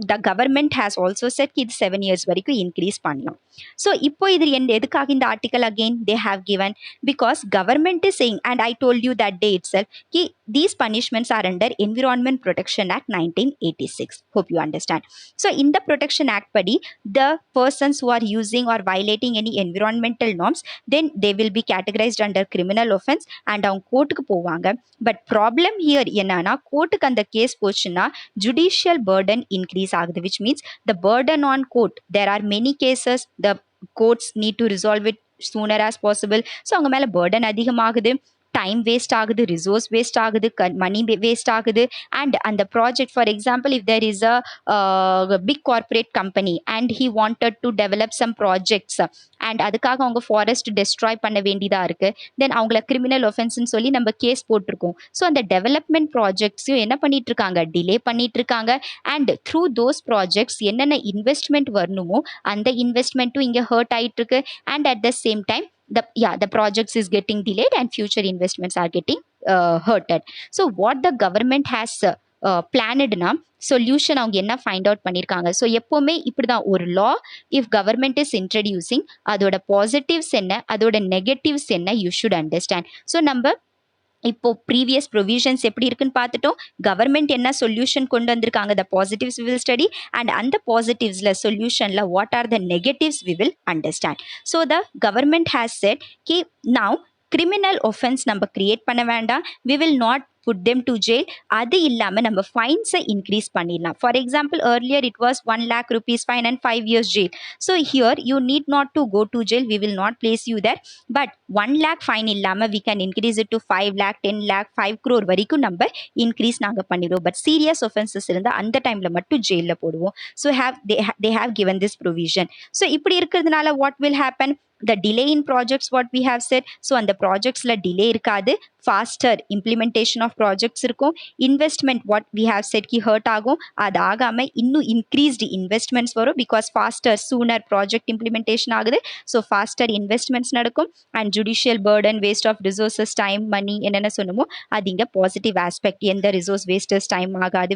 the government has also said ki இது 7 years வரைக்கும் increase பண்ணலாம். So இப்போ இது எதுக்காக இந்த article again they have given, because government is saying, and I told you that day itself ki these punishments are under Environment Protection Act 1986. Hope you understand. So in the Protection Act padi, the persons who are using or violating any environmental norms, then they will be categorized under criminal offense and அவங்க கோர்ட்டுக்கு போவாங்க. But problem here என்னன்னா, கோர்ட்டுக்கு அந்த case போச்சுன்னா judicial burden increase ஆகுது, which means the burden on court, there are many cases, the courts need to resolve it sooner as possible. So அவங்க மேல burden அதிகமாகுது, time waste ஆகுது, resource waste ஆகுது, money waste ஆகுது, and அந்த project, for example, if there is a big corporate company and he wanted to develop some projects and அதுக்காக அவங்க forest destroy பண்ண வேண்டியதா இருக்கு, தென் அவங்கள கிரிமினல் ஒஃபென்ஸ்ன்னு சொல்லி நம்ம கேஸ் போட்டிருக்கோம். ஸோ அந்த டெவலப்மெண்ட் ப்ராஜெக்ட்ஸையும் என்ன பண்ணிட்டு இருக்காங்க, டிலே பண்ணிட்டு இருக்காங்க, அண்ட் த்ரூ தோஸ் ப்ராஜெக்ட்ஸ் என்னென்ன இன்வெஸ்ட்மெண்ட் வரணுமோ அந்த இன்வெஸ்ட்மெண்ட்டும் இங்கே ஹர்ட் ஆயிட்டு இருக்கு, and at the same time the projects is getting delayed and future investments are getting hurted. So what the government has பிளானட்னா சொல்யூஷன் அவங்க என்ன ஃபைண்ட் அவுட் பண்ணியிருக்காங்க. ஸோ எப்போவுமே இப்படி தான் ஒரு லா இஃப் கவர்மெண்ட் இஸ் இன்ட்ரடியூசிங், அதோட பாசிட்டிவ்ஸ் என்ன, அதோட நெகட்டிவ்ஸ் என்ன, யூ ஷுட் அண்டர்ஸ்டாண்ட். ஸோ நம்ம இப்போ ப்ரீவியஸ் ப்ரொவிஷன்ஸ் எப்படி இருக்குன்னு பார்த்துட்டோம், கவர்மெண்ட் என்ன சொல்யூஷன் கொண்டு வந்திருக்காங்க, the positives we will study, and அந்த பாசிட்டிவ்ஸில் சொல்யூஷனில் what are the negatives we will understand. So the government has set கி நவ் கிரிமினல் ஒஃபென்ஸ் நம்ம கிரியேட் பண்ண வேண்டாம், we will not put them to jail, அது இல்லாம நம்ம ஃபைன்ஸை இன்க்ரீஸ் பண்ணிடலாம். For example earlier it was 1 lakh rupees fine and 5 years jail. So here you need not to go to jail, we will not place you there, but 1 lakh fine இல்லாம we can increase it to 5 lakh, 10 lakh, 5 crore வரைக்கும் நம்ம increase நாங்கள் பண்ணிடுவோம். But serious offences இருந்தால் அந்த டைமில் மட்டும் ஜெயிலில் போடுவோம். So they have given this provision. So இப்படி இருக்கிறதுனால what will happen, the delay in projects what we have said, so அந்த projectsல delay இருக்காது, faster implementation of projects இருக்கும். Investment what we have said ki hurt ஆகும், அது ஆகாம இன்னும் increased investments வரும் because faster sooner project implementation ஆகுது. So faster investments நடக்கும் and judicial burden, waste of resources, time, money என்னென்ன சொன்னமோ அது இங்க பாசிட்டிவ் ஆஸ்பெக்ட். எந்த ரிசோர்ஸ் வேஸ்டர்ஸ் டைம் ஆகாது,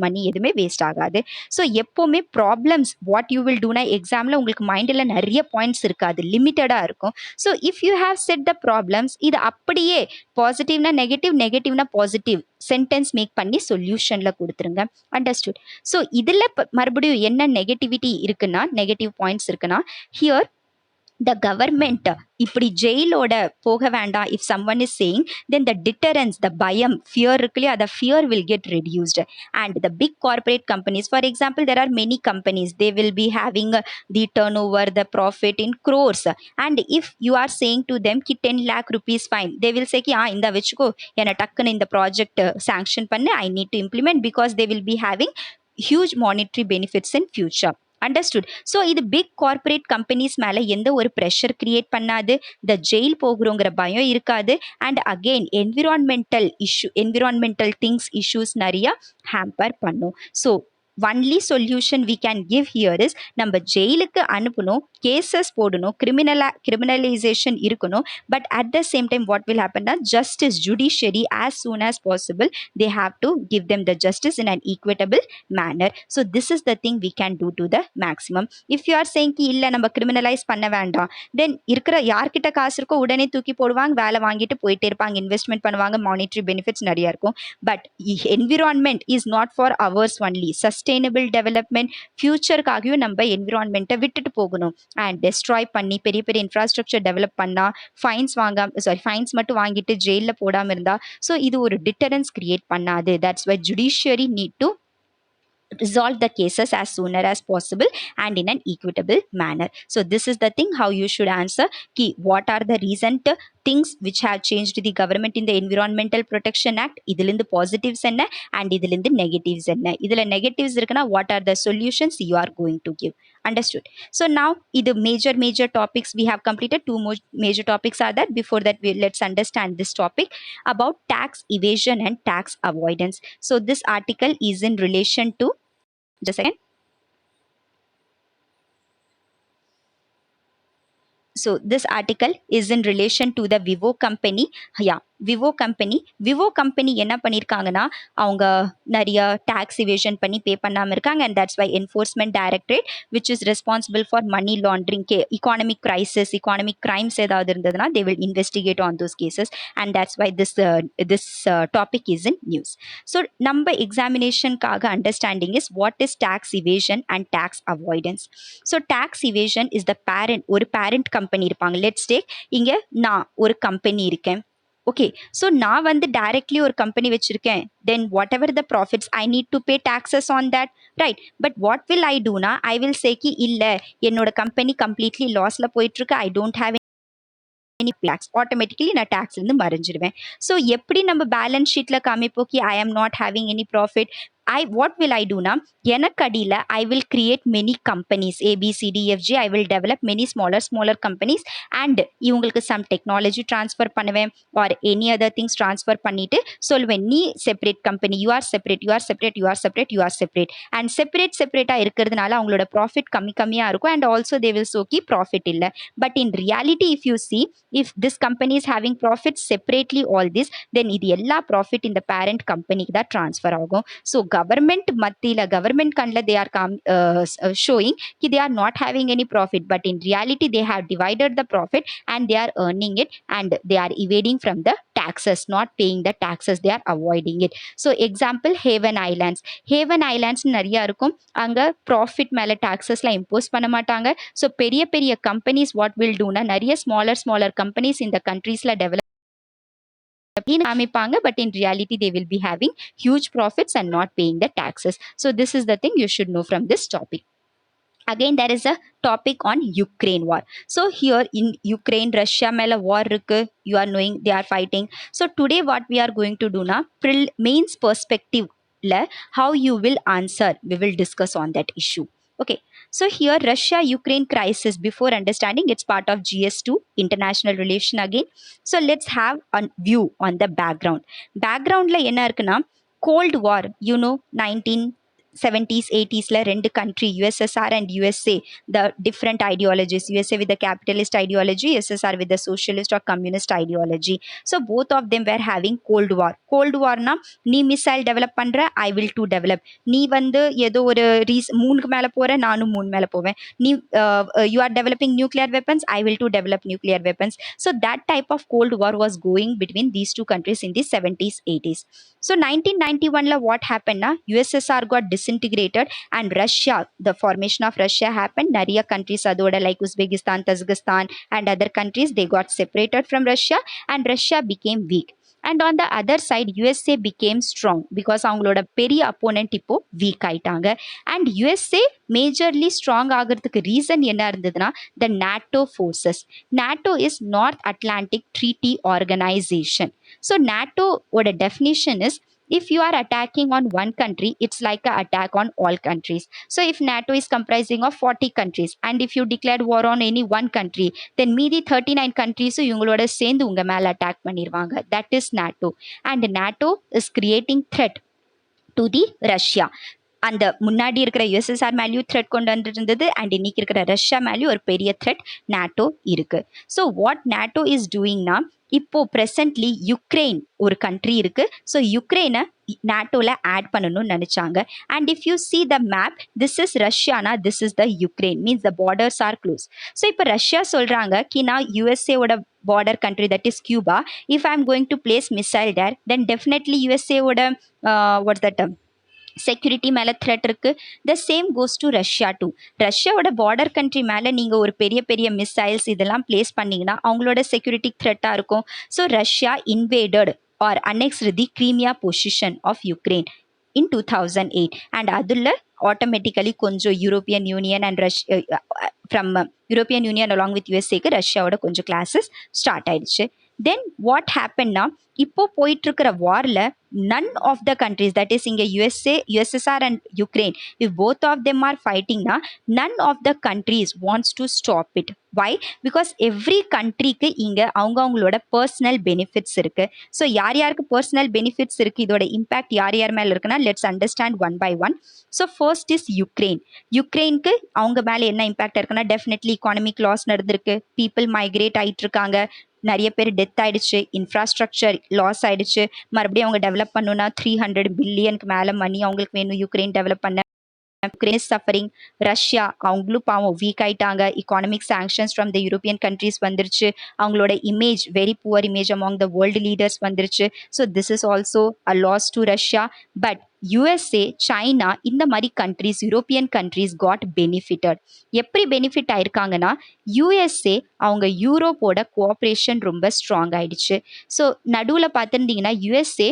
மணி எதுவுமே வேஸ்ட் ஆகாது. ஸோ எப்போவுமே ப்ராப்ளம்ஸ் வாட் யூ வில் டூனா எக்ஸாமில் உங்களுக்கு மைண்டில் நிறைய பாயிண்ட்ஸ் இருக்காது, லிமிட்டடாக இருக்கும். So if you have set the problems, இது அப்படியே பாசிட்டிவ்னா நெகட்டிவ், நெகட்டிவ்னா பாசிட்டிவ் சென்டென்ஸ் மேக் பண்ணி சொல்யூஷனில் கொடுத்துருங்க. அண்டர்ஸ்டுட்? ஸோ இதில் மறுபடியும் என்ன நெகட்டிவிட்டி இருக்குன்னா, நெகட்டிவ் பாயிண்ட்ஸ் இருக்குன்னா, ஹியர் the government இப்படி ஜெயிலோட போக வேண்டாம் if someone is saying, then the deterrence, the பயம், fear இருக்குல்லையா, the fear will get reduced. And the big corporate companies, for example, there are many companies, they will be having the turnover, the profit in crores. And if you are saying to them ki 10 lakh rupees fine, they will say ki இந்த வச்சுக்கோ, என்ன டக்குன்னு இந்த project sanction பண்ணு, I need to implement, because they will be having huge monetary benefits in future. Understood? So இது big corporate companies மேலே எந்த ஒரு ப்ரெஷர் கிரியேட் பண்ணாது, த ஜெயில் போகிறோங்கிற பயம் இருக்காது. And again environmental things issues நிறைய ஹேம்பர் பண்ணும். So only solution we can give here is, நம்ம ஜெயிலுக்கு அனுப்பணும், கேசஸ் போடணும், கிரிமினலைசேஷன் இருக்கணும். But at the same time what will ஹேப்பன்னா, justice judiciary as soon as possible they have to give them the justice in an equitable manner. So this is the thing we can do to the maximum. If you are saying ki illa நம்ம criminalise பண்ண வேண்டாம், then இருக்கிற யார்கிட்ட காசு இருக்கோ உடனே தூக்கி போடுவாங்க, வேலை வாங்கிட்டு போயிட்டே இருப்பாங்க, இன்வெஸ்ட்மெண்ட் பண்ணுவாங்க, மானிட்டரி பெனிஃபிட்ஸ் நிறைய இருக்கும். But environment is not for ours only. Sustainable development ஃபியூச்சருக்காகவும் நம்ம என்விரான்மெண்ட்டை விட்டுட்டு போகணும். அண்ட் டெஸ்ட்ராய் பண்ணி பெரிய பெரிய இன்ஃப்ராஸ்ட்ரக்சர் டெவலப் பண்ணால் ஃபைன்ஸ் மட்டும் வாங்கிட்டு ஜெயிலில் போடாமல் இருந்தால், ஸோ இது ஒரு டிட்டரன்ஸ் கிரியேட் பண்ணாது. That's why judiciary need to resolve the cases as sooner as possible and in an equitable manner. So this is the thing how you should answer ki what are the recent things which have changed the government in the Environmental Protection Act, idilinde positives enna and idilinde negatives enna, idile negatives irukna what are the solutions you are going to give. Understood? So now idu major topics we have completed. Two more major topics are that. Before that, let's understand this topic about tax evasion and tax avoidance. So this article is in relation to, just a second. So this article is in relation to the Vivo company. Yeah, Vivo company என்ன பண்ணியிருக்காங்கன்னா, அவங்க நிறைய tax evasion பண்ணி pay பண்ணாமல் இருக்காங்க. And that's why enforcement directorate which is responsible for money laundering, economic crisis, economic crimes ஏதாவது இருந்ததுன்னா they will investigate on those cases. And that's why this topic is in news. So நம்ம எக்ஸாமினேஷனுக்காக understanding is what is tax evasion and tax avoidance. So tax evasion is the parent, ஒரு parent company இருப்பாங்க. Let's take இங்கே நான் ஒரு company இருக்கேன். Okay, so நான் வந்து டைரக்ட்லி ஒரு கம்பெனி வச்சிருக்கேன், then whatever the profits I need to pay taxes on that, right? But what will I டூனா, ஐ வில் சேக்கி இல்லை என்னோட கம்பெனி கம்ப்ளீட்லி லாஸில் போயிட்டுருக்கு, I don't have any blocks, automatically நான் டேக்ஸ்லேருந்து மறைஞ்சிடுவேன். ஸோ எப்படி நம்ம பேலன்ஸ் ஷீட்டில் காமிப்போக்கி I am not having any profit, what will I do now? எனக்கு அடியில் I will create many companies, A, B, C, D, F, G. I will develop many smaller companies and இவங்களுக்கு some technology transfer பண்ணுவேன் or any other things transfer பண்ணிட்டு சொல்லுவேன், நீ separate company, you are separate and செப்பரேட்டாக இருக்கிறதுனால அவங்களோட profit கம்மியாக இருக்கும் and also they will so Ki profit இல்லை. But in reality if you see, if this company is having profit separately all this, then இது எல்லா ப்ராஃபிட் இந்த parent கம்பெனிக்கு தான் ட்ரான்ஸ்ஃபர் ஆகும். ஸோ government மத்தியில் government கண்ணில் they are showing ki they are not having any profit, but in reality they have divided the profit and they are earning it and they are evading from the taxes, not paying the taxes, they are avoiding it. So example, Haven Islands நிறைய இருக்கும், அங்கே profit மேலே டாக்ஸஸ்லாம் impose பண்ண மாட்டாங்க. So பெரிய companies what will டூனா, நிறைய smaller companies இந்த கண்ட்ரீஸில் டெவலப் காமிப்பாங்க, but in reality they will be having huge profits and not paying the taxes. So this is the thing you should know from this topic. Again, there is a topic on Ukraine war. So here in Ukraine, Russia மேல war இருக்கு, you are knowing they are fighting. So today what we are going to do na, mains perspective how you will answer, we will discuss on that issue. Okay, So here Russia-Ukraine crisis, before understanding, it's part of GS2, international relation again. So let's have a view on the background. Backgroundல என்ன இருக்குன்னா, Cold War, 1970s 80sல ரெண்டு country USSR and USA, the different ideologies, USA with the capitalist ideology, USSR with the socialist or communist ideology. So both of them were having Cold War. Cold War na, நீ missile develop பண்ற, I will do develop. நீ வந்து ஏதோ ஒரு மூணுக்கு மேல போற, நானும் மூணு மேல போவேன். நீ you are developing nuclear weapons, I will do develop nuclear weapons. So that type of Cold War was going between these two countries in the 70s 80s. So 1991 la what happened na, USSR got disintegrated and Russia, the formation of Russia happened. Nariya countries adoda like Uzbekistan, Tajikistan and other countries, they got separated from Russia and Russia became weak. And on the other side, USA became strong because அவங்களோட பெரிய opponent இப்போ weak ஆயிட்டாங்க. And USA majorly strong ஆகிறதுக்கு reason என்ன இருந்ததுன்னா, the NATO forces. NATO is North Atlantic Treaty Organization. So NATO ஓட definition is, if you are attacking on one country, it's like an attack on all countries. So if NATO is comprising of 40 countries and if you declared war on any one country, then மீதி 39 countries இவங்களோட சேர்ந்து உங்க மேல attack பண்ணிடுவாங்க. That is NATO. And NATO is creating threat to the Russia. அந்த முன்னாடி இருக்கிற USSR மேலேயும் த்ரெட் கொண்டு வந்துட்டு இருந்தது அண்ட் இன்னைக்கு இருக்கிற ரஷ்யா மேலேயும் ஒரு பெரிய த்ரெட் நாட்டோ இருக்கு. ஸோ வாட் நாட்டோ இஸ் டூயிங்னா, இப்போ ப்ரெசன்ட்லி யுக்ரைன் ஒரு கண்ட்ரி இருக்கு. ஸோ யுக்ரைனை நாட்டோல ஆட் பண்ணணும்னு நினைச்சாங்க. And if you see the map, this is ரஷ்யானா, this is the Ukraine, means the borders are close. So இப்போ ரஷ்யா சொல்றாங்க கி நான் யுஎஸ்ஏவோட border country, that is Cuba, if I am going to place missile there, then definitely USA would what's that term, security மேலே threat இருக்குது. The same goes to Russia too. ரஷ்யாவோட border country மேலே நீங்கள் ஒரு பெரிய பெரிய மிசைல்ஸ் இதெல்லாம் place பண்ணிங்கன்னா அவங்களோட செக்யூரிட்டி த்ரெட்டாக இருக்கும். So Russia invaded or annexed the Crimea position of Ukraine in 2008. And அதில் ஆட்டோமேட்டிக்கலி கொஞ்சம் European Union and from European Union along with யூஎஸ்ஏக்கு ரஷ்யாவோட கொஞ்சம் கிளாஸஸ் ஸ்டார்ட் ஆயிடுச்சு. தென் வாட் ஹேப்பன்னா, இப்போ போயிட்டு இருக்கிற வாரில் none of the countries, that is இங்கே USA, USSR and Ukraine, if both of them are fighting na, none of the countries wants to stop it. Why? Because every countryக்கு இங்கே அவங்களோட personal benefits இருக்கு. So யார் யாருக்கு personal benefits இருக்கு, இதோட impact யார் யார் மேலே இருக்குன்னா, let's understand one by one. So first is Ukraine. யுக்ரைனுக்கு அவங்க மேலே என்ன இம்பாக்ட் இருக்குன்னா, டெஃபினெட்லி இக்கானமிக் லாஸ் நடந்திருக்கு, பீப்புள் மைக்ரேட் ஆகிட்டு இருக்காங்க, நிறைய பேர் டெத் ஆயிடுச்சு, இன்ஃப்ராஸ்ட்ரக்சர் லாஸ் ஆயிடுச்சு. மறுபடியும் அவங்க டெவலப் பண்ணணும்னா 300 பில்லியனுக்கு மேலே மணி அவங்களுக்கு வேணும் யுக்ரைன் டெவலப் பண்ண. Ukraine is suffering. ரஷ்யா அவங்களும் பாவம் வீக் ஆயிட்டாங்க. Economic sanctions from the European countries வந்துருச்சு. அவங்களோட image, very poor image among the world leaders வந்துருச்சு. So this is also a loss to Russia. But USA, China, இந்த மாதிரி countries, European countries got benefitted. எப்படி benefit ஆயிருக்காங்கன்னா, USA அவங்க யூரோப்போட cooperation ரொம்ப ஸ்ட்ராங் ஆயிடுச்சு. ஸோ நடுவில் பார்த்துருந்தீங்கன்னா யூஎஸ்ஏ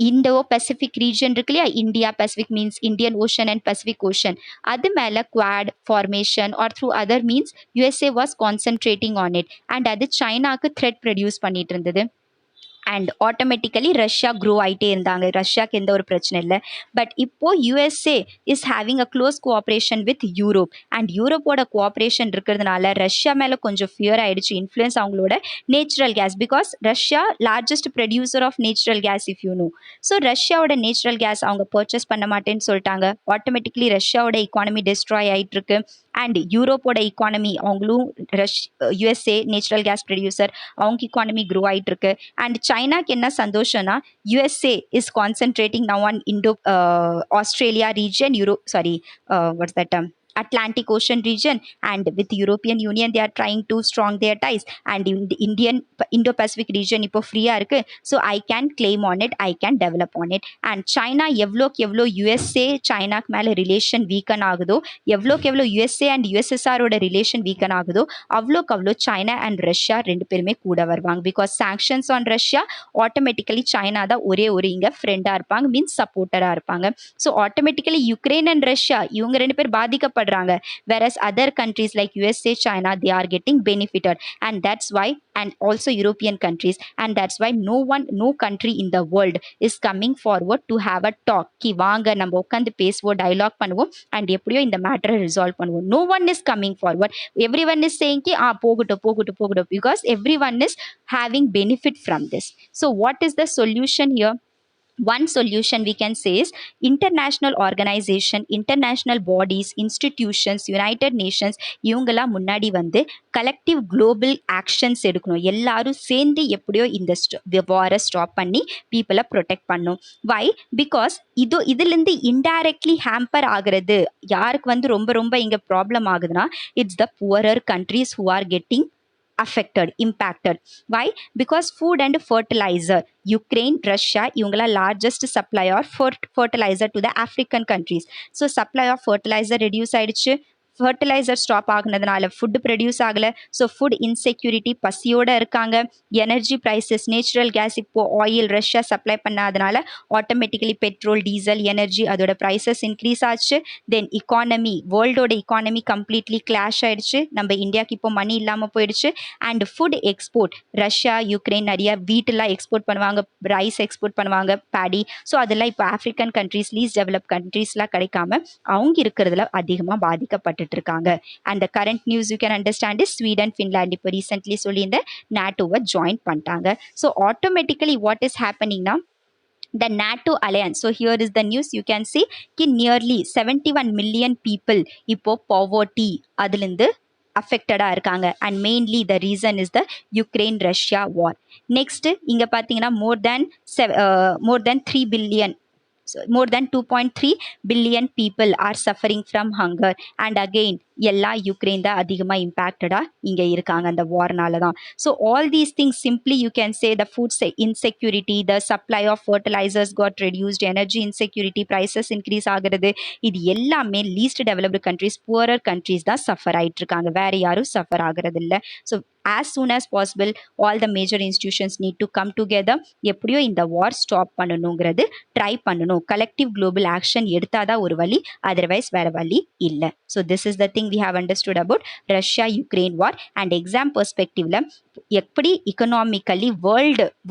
இண்டோ பசிபிக் ரீஜன் இருக்கு இல்லையா, India Pacific means Indian ocean and Pacific ocean, அது மேலே Quad formation or through other means USA was concentrating on it. And அது சைனாக்கு த்ரெட் ப்ரொடியூஸ் பண்ணிட்டு இருந்தது. அண்ட் ஆட்டோமேட்டிக்கலி ரஷ்யா க்ரோ ஆகிட்டே இருந்தாங்க. ரஷ்யாவுக்கு எந்த ஒரு பிரச்சனை இல்லை. பட் இப்போ USA is having a close cooperation with Europe. And யூரோப்போட கோஆப்ரேஷன் இருக்கிறதுனால ரஷ்யா மேலே கொஞ்சம் ஃபியர் ஆயிடுச்சு இன்ஃப்ளூயன்ஸ் அவங்களோட natural gas. Because Russia largest producer of natural gas if you know. So ரஷ்யாவோட நேச்சுரல் கேஸ் அவங்க பர்ச்சேஸ் பண்ண மாட்டேன்னு சொல்லிட்டாங்க. ஆட்டோமேட்டிக்கலி ரஷ்யாவோட இக்கானமி டிஸ்ட்ராய் ஆகிட்டு இருக்கு. அண்ட் யூரோப்போட இக்கானமி, அவங்களும் யூஎஸ்ஏ நேச்சுரல் கேஸ் ப்ரொடியூசர், அவங்க இக்கானமி க்ரோ ஆகிட்டு இருக்கு. அண்ட் சைனாக்கு என்ன சந்தோஷம்னா, USA is concentrating now on Indo Australia region, what's that term, Atlantic Ocean region, and with European Union they are trying to strong their ties. And in the Indo-Pacific region இப்போ ஃப்ரீயாக இருக்குது. So I can claim on it, I can develop on it. And China எவ்வளோக்கு எவ்வளோ USA சைனாக்கு மேலே relation வீக்கன் ஆகுதோ, எவ்வளோக்கு எவ்வளோ USA and யூஎஸ்எஸ்ஆரோட relation வீக்கன் ஆகுதோ, அவ்வளோக்கு அவ்வளோ சைனா அண்ட் ரஷ்யா ரெண்டு பேருமே கூட வருவாங்க. Because sanctions on Russia, automatically China தான் ஒரே ஒரு இங்கே ஃப்ரெண்டாக இருப்பாங்க, மீன்ஸ் சப்போர்ட்டராக இருப்பாங்க. So automatically Ukraine and Russia இவங்க ரெண்டு பேர் பாதிக்கப்பட்ட கஷ்டப்படுறாங்க. Whereas other countries like USA, China, they are getting benefited. And that's why, and also European countries, and that's why no country in the world is coming forward to have a talk. Ki vaanga நம்ம உட்காந்து பேசுவோம், dialogue பண்ணுவோம், and எப்படியோ இந்த மேட்டரை resolve பண்ணுவோம். No one is coming forward. Everyone is saying ki போகட்டும், because everyone is having benefit from this. So what is the solution here? One solution we can say is international organization, international bodies, institutions, United Nations, இவங்களா முன்னாடி வந்து collective global actions எடுக்கணும். எல்லாரும் சேர்ந்து எப்படியோ இந்த வாரை stop பண்ணி பீப்புளை ப்ரொடெக்ட் பண்ணும். வை? பிகாஸ் இதுலேருந்து இன்டைரக்ட்லி ஹேம்பர் ஆகிறது யாருக்கு வந்து ரொம்ப ரொம்ப இங்கே ப்ராப்ளம் ஆகுதுன்னா, it's the poorer countries who are getting impacted. Why? Because food and fertilizer, Ukraine, Russia, இவங்களா largest supplier for fertilizer to the African countries. So supply of fertilizer reduce ஆயிடுச்சு. Fertiliser stop ஆகுனதுனால food produce ஆகலை. So food insecurity, பசியோடு இருக்காங்க. Energy prices, natural gas, இப்போ oil Russia supply பண்ணாதனால automatically petrol, diesel, energy அதோட prices increase ஆச்சு. Then economy, வேர்ல்டோட இக்கானமி கம்ப்ளீட்லி கிளாஷ் ஆயிடுச்சு. நம்ம இந்தியாவுக்கு இப்போ மணி இல்லாமல் போயிடுச்சு. And food export, Russia Ukraine நிறைய வீட்டெல்லாம் எக்ஸ்போர்ட் பண்ணுவாங்க, ரைஸ் எக்ஸ்போர்ட் பண்ணுவாங்க, பேடி. ஸோ அதெல்லாம் இப்போ ஆஃப்ரிக்கன் கண்ட்ரீஸ், லீஸ்ட் டெவலப் கண்ட்ரீஸ்லாம் கிடைக்காம அவங்க இருக்கிறதுல அதிகமாக பாதிக்கப்பட்டு இருக்காங்க. And the current news you can understand is Sweden, Finland இப்போ recently சொல்லி இந்த நாட்டோவை ஜாயின் பண்ணிட்டாங்க. So automatically what is happening now? The NATO alliance. So here is the news you can see ki nearly 71 million people இப்போ poverty அதிலிருந்து affected இருக்காங்க. And mainly the reason is the Ukraine Russia war. Next இங்க பார்த்தீங்கன்னா more than 3 billion, more than 2.3 billion people are suffering from hunger. And again எல்லா Ukraine தான் அதிகமாக இம்பேக்டடாக இங்கே இருக்காங்க அந்த வார்னால தான். So all these things simply you can say the food insecurity, the supply of fertilisers got reduced, energy insecurity, prices increase ஆகிறது. இது எல்லாமே least developed countries, poorer countries தான் சஃபர் ஆகிட்டு இருக்காங்க, வேறு யாரும் சஃபர் ஆகிறது இல்லை. So as soon as possible all the major institutions need to come together. எப்படியோ இந்த வார் ஸ்டாப் பண்ணணுங்கிறது ட்ரை பண்ணணும். கலெக்டிவ் குளோபல் ஆக்ஷன் எடுத்தாதான் ஒரு வழி, அதர்வைஸ் வேற வழி இல்லை. So this is the thing we have understood about Russia Ukraine war. And exam perspectiveல எப்படி economically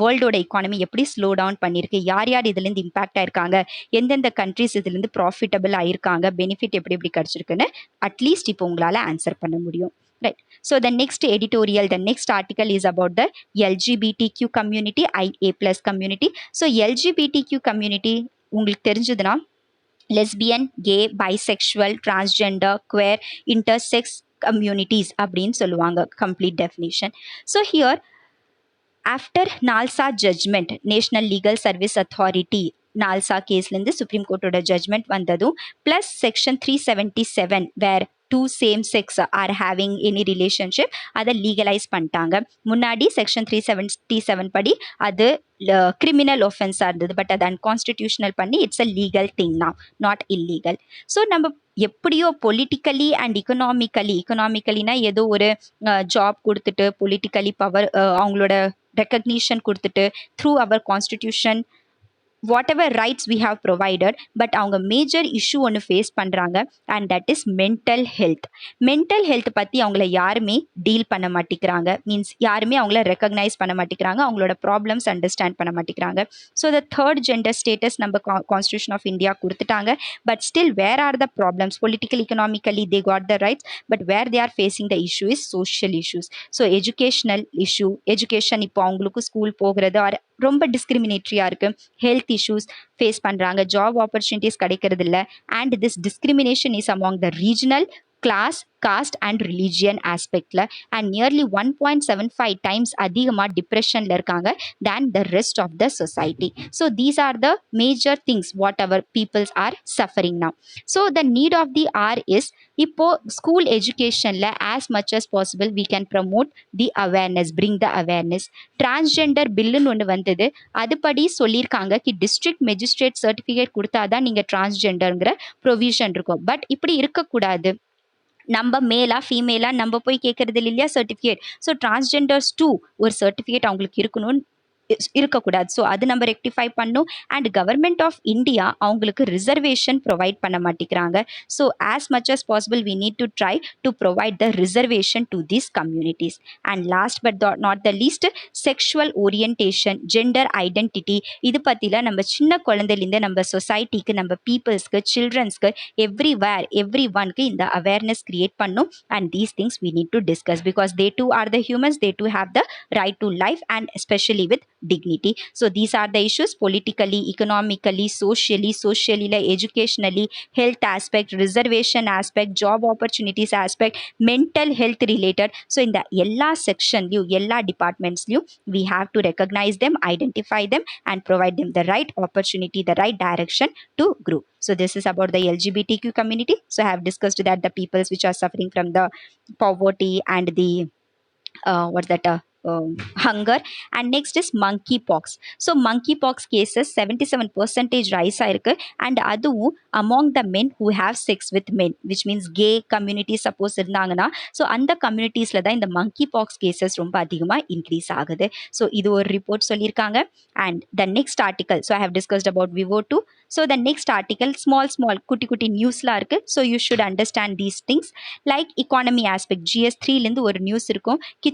வேர்ல்டோட economy எப்படி ஸ்லோ டவுன் பண்ணியிருக்கு, யார் யார் இதுலேருந்து இம்பாக்ட் ஆயிருக்காங்க, எந்தெந்த கண்ட்ரிஸ் இதுலேருந்து ப்ராஃபிட்டபிள் ஆயிருக்காங்க, பெனிஃபிட் எப்படி எப்படி கிடைச்சிருக்குன்னு அட்லீஸ்ட் இப்போ உங்களால் ஆன்சர் பண்ண முடியும். Right. So the next editorial, the next article is about the LGBTQ community, IA+ community. So LGBTQ community உங்களுக்கு தெரிஞ்சதுன்னா lesbian, gay, bisexual, transgender, queer, intersex communities அப்படின்னு சொல்லுவாங்க complete definition. So here after NALSA judgment, National Legal Service Authority NALSA கேஸ்லேருந்து supreme கோர்ட்டோட judgment வந்ததும் plus section 377 where two same sex are having any relationship அதை legalise பண்ணிட்டாங்க. முன்னாடி section 377 படி அது கிரிமினல் ஒஃபென்ஸாக இருந்தது, பட் அது அன்கான்ஸ்டிடியூஷனல் பண்ணி it's a legal thing now, not illegal. So நம்ம எப்படியோ பொலிட்டிக்கலி அண்ட் இக்கனாமிக்கலினா ஏதோ ஒரு ஜாப் கொடுத்துட்டு பொலிட்டிக்கலி பவர் அவங்களோட ரெக்கக்னிஷன் கொடுத்துட்டு through our constitution whatever rights we have provided, but அவங்க மேஜர் இஷ்யூ ஒன்று ஃபேஸ் பண்ணுறாங்க, and that is mental health பற்றி அவங்கள யாருமே டீல் பண்ண மாட்டேங்கிறாங்க. மீன்ஸ் யாருமே அவங்கள ரெக்கக்னைஸ் பண்ண மாட்டேங்கிறாங்க, அவங்களோட ப்ராப்ளம்ஸ் அண்டர்ஸ்டாண்ட் பண்ண மாட்டேங்கிறாங்க. So the third gender status நம்ம கான்ஸ்டியூஷன் ஆஃப் இந்தியா கொடுத்துட்டாங்க, but still where are the problems? Political economically they got the rights, but where they are facing the issue is social issues. So educational issue, education இப்போ அவங்களுக்கு school போகிறது ரொம்ப டிஸ்கிரிமினேட்டரியாக இருக்குது, health issues face பண்ணுறாங்க, job opportunities கிடைக்கிறது இல்லை, and this discrimination is among the regional, class, caste and religion ஆஸ்பெக்டில். அண்ட் நியர்லி 1.75 டைம்ஸ் அதிகமாக டிப்ரெஷனில் இருக்காங்க than the rest of the society. So these are the major things what our peoples are suffering now. So the need of the hour is இப்போது school எஜுகேஷனில் as much as possible we can promote the awareness, bring the awareness. Transgender பில்லுன்னு ஒன்று வந்தது, அதுபடி சொல்லியிருக்காங்க கி district magistrate certificate கொடுத்தா தான் நீங்கள் டிரான்ஸ்ஜெண்டருங்கிற ப்ரொவிஷன் இருக்கும். பட் இப்படி இருக்கக்கூடாது, நம்ம மேலா ஃபீமேலா நம்ம போய் கேட்கறது இல்லையா சர்டிஃபிகேட். ஸோ டிரான்ஸ்ஜெண்டர்ஸ் டூ ஒரு சர்டிஃபிகேட் அவங்களுக்கு இருக்கணும்னு இருக்கக்கூடாது. ஸோ அது நம்ம ரெக்டிஃபை பண்ணும். அண்ட் கவர்மெண்ட் ஆஃப் இந்தியா அவங்களுக்கு ரிசர்வேஷன் ப்ரொவைட் பண்ண மாட்டேங்கிறாங்க. So as much as possible we need to try to provide the reservation to these communities. And last but not the least, sexual orientation, gender identity, இது பத்தில நம்ம சின்ன குழந்தையிலேருந்து நம்ம சொசைட்டிக்கு, நம்ம பீப்புள்ஸ்க்கு, சில்ட்ரன்ஸ்க்கு, எவ்ரிவேர் எவ்ரி ஒன்க்கு இந்த அவேர்னஸ் கிரியேட் பண்ணும். And these things we need to discuss because they too are the humans, they too have the right to life and especially with dignity. So these are the issues: politically, economically, socially, like educationally, health aspect, reservation aspect, job opportunities aspect, mental health related. So in the எல்லா செக்ஷன்லயும் எல்லா டிபார்ட்மெண்ட்ஸ்லயும் we have to recognize them, identify them and provide them the right opportunity, the right direction to grow. So this is about the LGBTQ community. So I have discussed that the peoples which are suffering from the poverty and the what's that hunger. And next is monkeypox. So monkeypox cases 77% rise ஆயிருக்கு. And அதுவும் among the men who have sex with men, which means gay community suppose இருந்தாங்கன்னா, so அந்த communitiesல தான் இந்த monkeypox cases ரொம்ப அதிகமா increase ஆகுது. So இது ஒரு report சொல்லியிருக்காங்க. And the next article, so I have discussed about Vivo 2. So the next article small குட்டி குட்டி நியூஸ்லாம் இருக்கு. So you should understand these things. Like economy aspect, GS3 லேருந்து ஒரு நியூஸ் இருக்கும் கி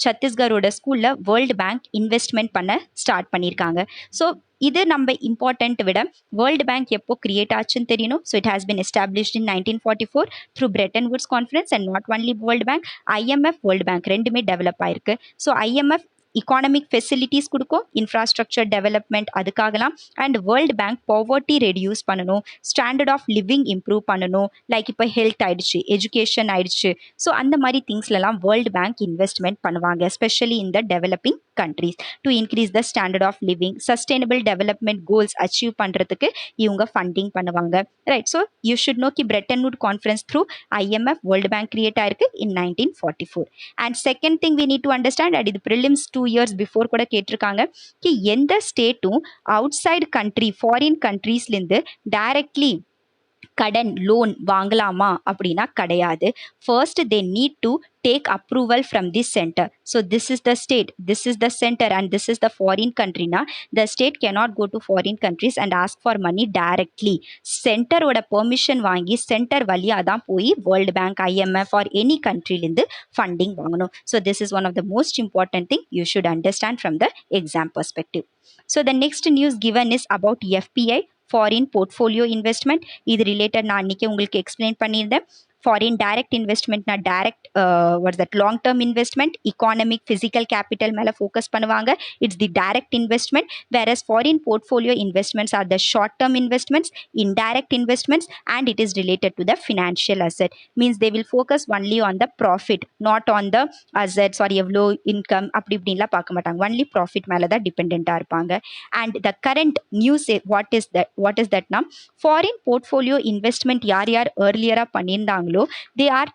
சத்தீஸ்கரோட ஸ்கூல்ல வேர்ல்டு பேங்க் இன்வெஸ்ட்மெண்ட் பண்ண ஸ்டார்ட் பண்ணியிருக்காங்க. ஸோ இது நம்ம இம்பார்ட்டன்ட் விட வேர்ல்டு பேங்க் எப்போ கிரியேட் ஆச்சுன்னு தெரியணும். So it has been established in 1944 through Bretton Woods conference. And not only World Bank, IMF World Bank ரெண்டுமே டெவலப் ஆயிருக்கு. ஸோ IMF இக்கானமிக் ஃபெசிலிட்டிஸ் கொடுக்கும், இன்ஃப்ராஸ்ட்ரக்சர் டெவலப்மெண்ட் அதுக்காகலாம். And World Bank poverty reduce பண்ணணும், standard of living improve பண்ணணும். Like இப்போ health ஆயிடுச்சு, education ஆயிடுச்சு. So அந்த மாதிரி திங்ஸ்லாம் வேர்ல்டு பேங்க் இன்வெஸ்ட்மெண்ட் பண்ணுவாங்க, எஸ்பெஷலி இந்த developing countries to increase the standard of living, sustainable development goals achieve பண்ணுறதுக்கு இவங்க ஃபண்டிங் பண்ணுவாங்க. Right. So you should know கி Bretton Wood conference through IMF World Bank create ஆயிருக்கு in 1944. And second thing we need to understand, at இது prelims 2 years before கூட கேட்டிருக்காங்க கி எந்த ஸ்டேட்டும் அவுட் சைடு கண்ட்ரி ஃபாரின் கண்ட்ரீஸ்லேருந்து டைரக்ட்லி கடன் லோன் வாங்கலாமா அப்படின்னா கிடையாது. First they need to take approval from this center. So this is the state, this is the center and this is the foreign country. Na the state cannot go to foreign countries and ask for money directly. Center oda permission வாங்கி center வழியா தான் போய் World Bank, IMF or any country லிருந்து funding வாங்கணும். So this is one of the most important thing you should understand from the exam perspective. So the next news given is about FPI, foreign portfolio investment. இது related நான் அன்றைக்கி உங்களுக்கு explain பண்ணியிருந்தேன். Foreign direct இன்வெஸ்ட்மெண்ட்னா direct what's that long term investment, economic physical capital மேலே focus பண்ணுவாங்க. It's the direct investment. Whereas foreign portfolio investments are the short term investments, indirect investments and it is related to the financial asset. Means they will focus only on the profit, not on the assets or எவ்வளோ income அப்படி இப்படின்லாம் பார்க்க மாட்டாங்க. Only profit மேலே தான் டிபெண்ட்டாக இருப்பாங்க. And the current news what is தட்னா ஃபாரின் போர்ட்ஃபோலியோ இன்வெஸ்ட்மெண்ட் யார் ஏர்லியராக பண்ணியிருந்தாங்களோ they are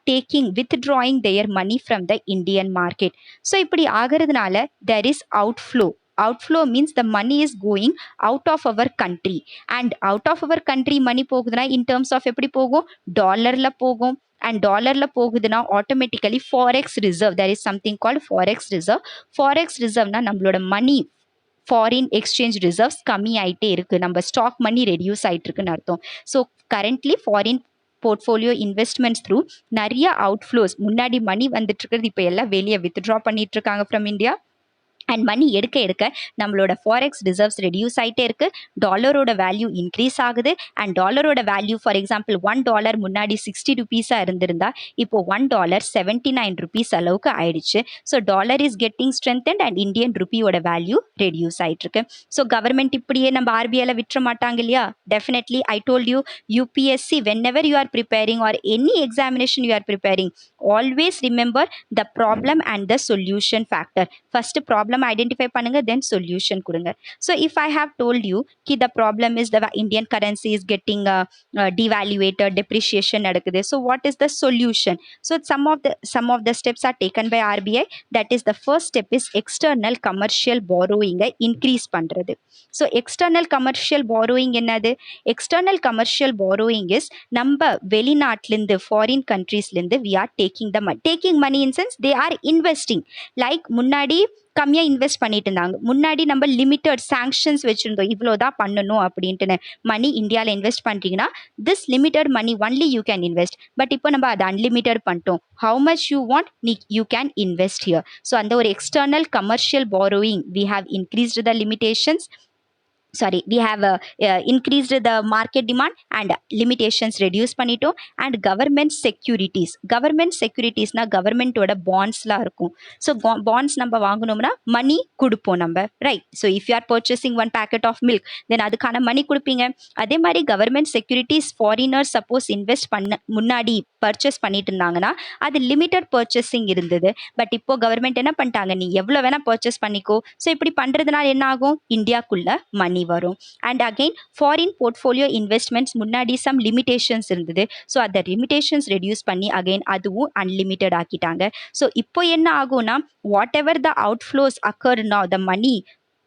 withdrawing their money from the Indian market. So இப்படி ஆகிறதுனால there is outflow means the money is going out of our country, and out of our country money போகுதுன்னா in terms of எப்படி போகும், டாலர்ல போகும். and டாலர்ல போகுதுன்னா automatically forex reserve, there is something called forex reserve நம்மளோட மணி foreign exchange reserves கம்மி ஆகிட்டே இருக்குது, நம்ம ஸ்டாக் மணி ரெடியூஸ் ஆகிட்டு இருக்குன்னு அர்த்தம். So currently foreign portfolio investments through நிறைய அவுட்ஃப்ளோஸ், முன்னாடி மணி வந்துட்டு இருக்கிறது இப்போ எல்லாம் வெளியே வித்ட்ரா பண்ணிட்டு இருக்காங்க ஃப்ரம் இந்தியா. அண்ட் மணி எடுக்க நம்மளோட ஃபாரெக்ஸ் ரிசர்வ்ஸ் ரெடியூஸ் ஆகிட்டே இருக்குது, டாலரோட வேல்யூ இன்க்ரீஸ் ஆகுது. அண்ட் டாலரோட வேல்யூ ஃபார் எக்ஸாம்பிள் $1 முன்னாடி 60 ரூபீஸாக இருந்திருந்தா இப்போ $1 79 ரூபீஸ் அளவுக்கு ஆயிடுச்சு. So dollar is getting strengthened and Indian ருப்பியோட வேல்யூ ரெடியூஸ் ஆகிட்டு இருக்கு. ஸோ கவர்மெண்ட் இப்படியே நம்ம RBIல விட்டுற மாட்டாங்க இல்லையா? Definitely I told you, UPSC whenever you are preparing or any examination you are preparing, always remember the problem and the solution factor. First problem identify பண்ணுங்க, then solution கொடுங்க. So if I have told you ki the problem is the Indian currency is getting devaluated, depreciation நடக்குது, so what is the solution? So some of the steps are taken by RBI. That is the first step is external commercial borrowing increase பண்றது. So external commercial borrowing என்னது? External commercial borrowing is நம்ம வெளிநாட்டிலிருந்து foreign countries லிருந்து we are taking money in sense they are investing. Like முன்னாடி கம்மியாக invest பண்ணிட்டு இருந்தாங்க. முன்னாடி நம்ம லிமிட்டட் சாங்ஷன்ஸ் வச்சுருந்தோம், இவ்வளோதான் பண்ணணும் அப்படின்ட்டுன்னு. மணி இந்தியாவில் இன்வெஸ்ட் பண்ணுறீங்கன்னா this limited money only you can invest. But இப்போ நம்ம அதை அன்லிமிட்டட் பண்ணிட்டோம். How much you want you can invest here. So அந்த ஒரு external commercial borrowing we have increased the limitations. Sorry, we have increased the market demand and limitations reduce பண்ணிட்டோம். and government securitiesனா கவர்மெண்ட்டோட பாண்ட்ஸ்லாம் இருக்கும். So bonds நம்ம வாங்கணும்னா money கொடுப்போம் நம்ம, right? So if you are purchasing one packet of milk then அதுக்கான money கொடுப்பீங்க. அதே மாதிரி government securities foreigners suppose invest பண்ண முன்னாடி பர்ச்சேஸ் பண்ணிட்டு இருந்தாங்கன்னா அது லிமிட்டட் பர்ச்சேசிங் இருந்தது. பட் இப்போ கவர்மெண்ட் என்ன பண்ணிட்டாங்க, நீ எவ்வளோ வேணா பர்ச்சேஸ் பண்ணிக்கோ. ஸோ இப்படி பண்றதுனால என்ன ஆகும், இந்தியாக்குள்ள மணி வரும். And again foreign portfolio investments முன்னாடி சம் லிமிடேஷன்ஸ் இருந்தது. ஸோ அந்த லிமிடேஷன்ஸ் ரெடியூஸ் பண்ணி அகைன் அதுவும் அன்லிமிட்டட் ஆக்கிட்டாங்க. ஸோ இப்போ என்ன ஆகும்னா whatever the outflows occur now the money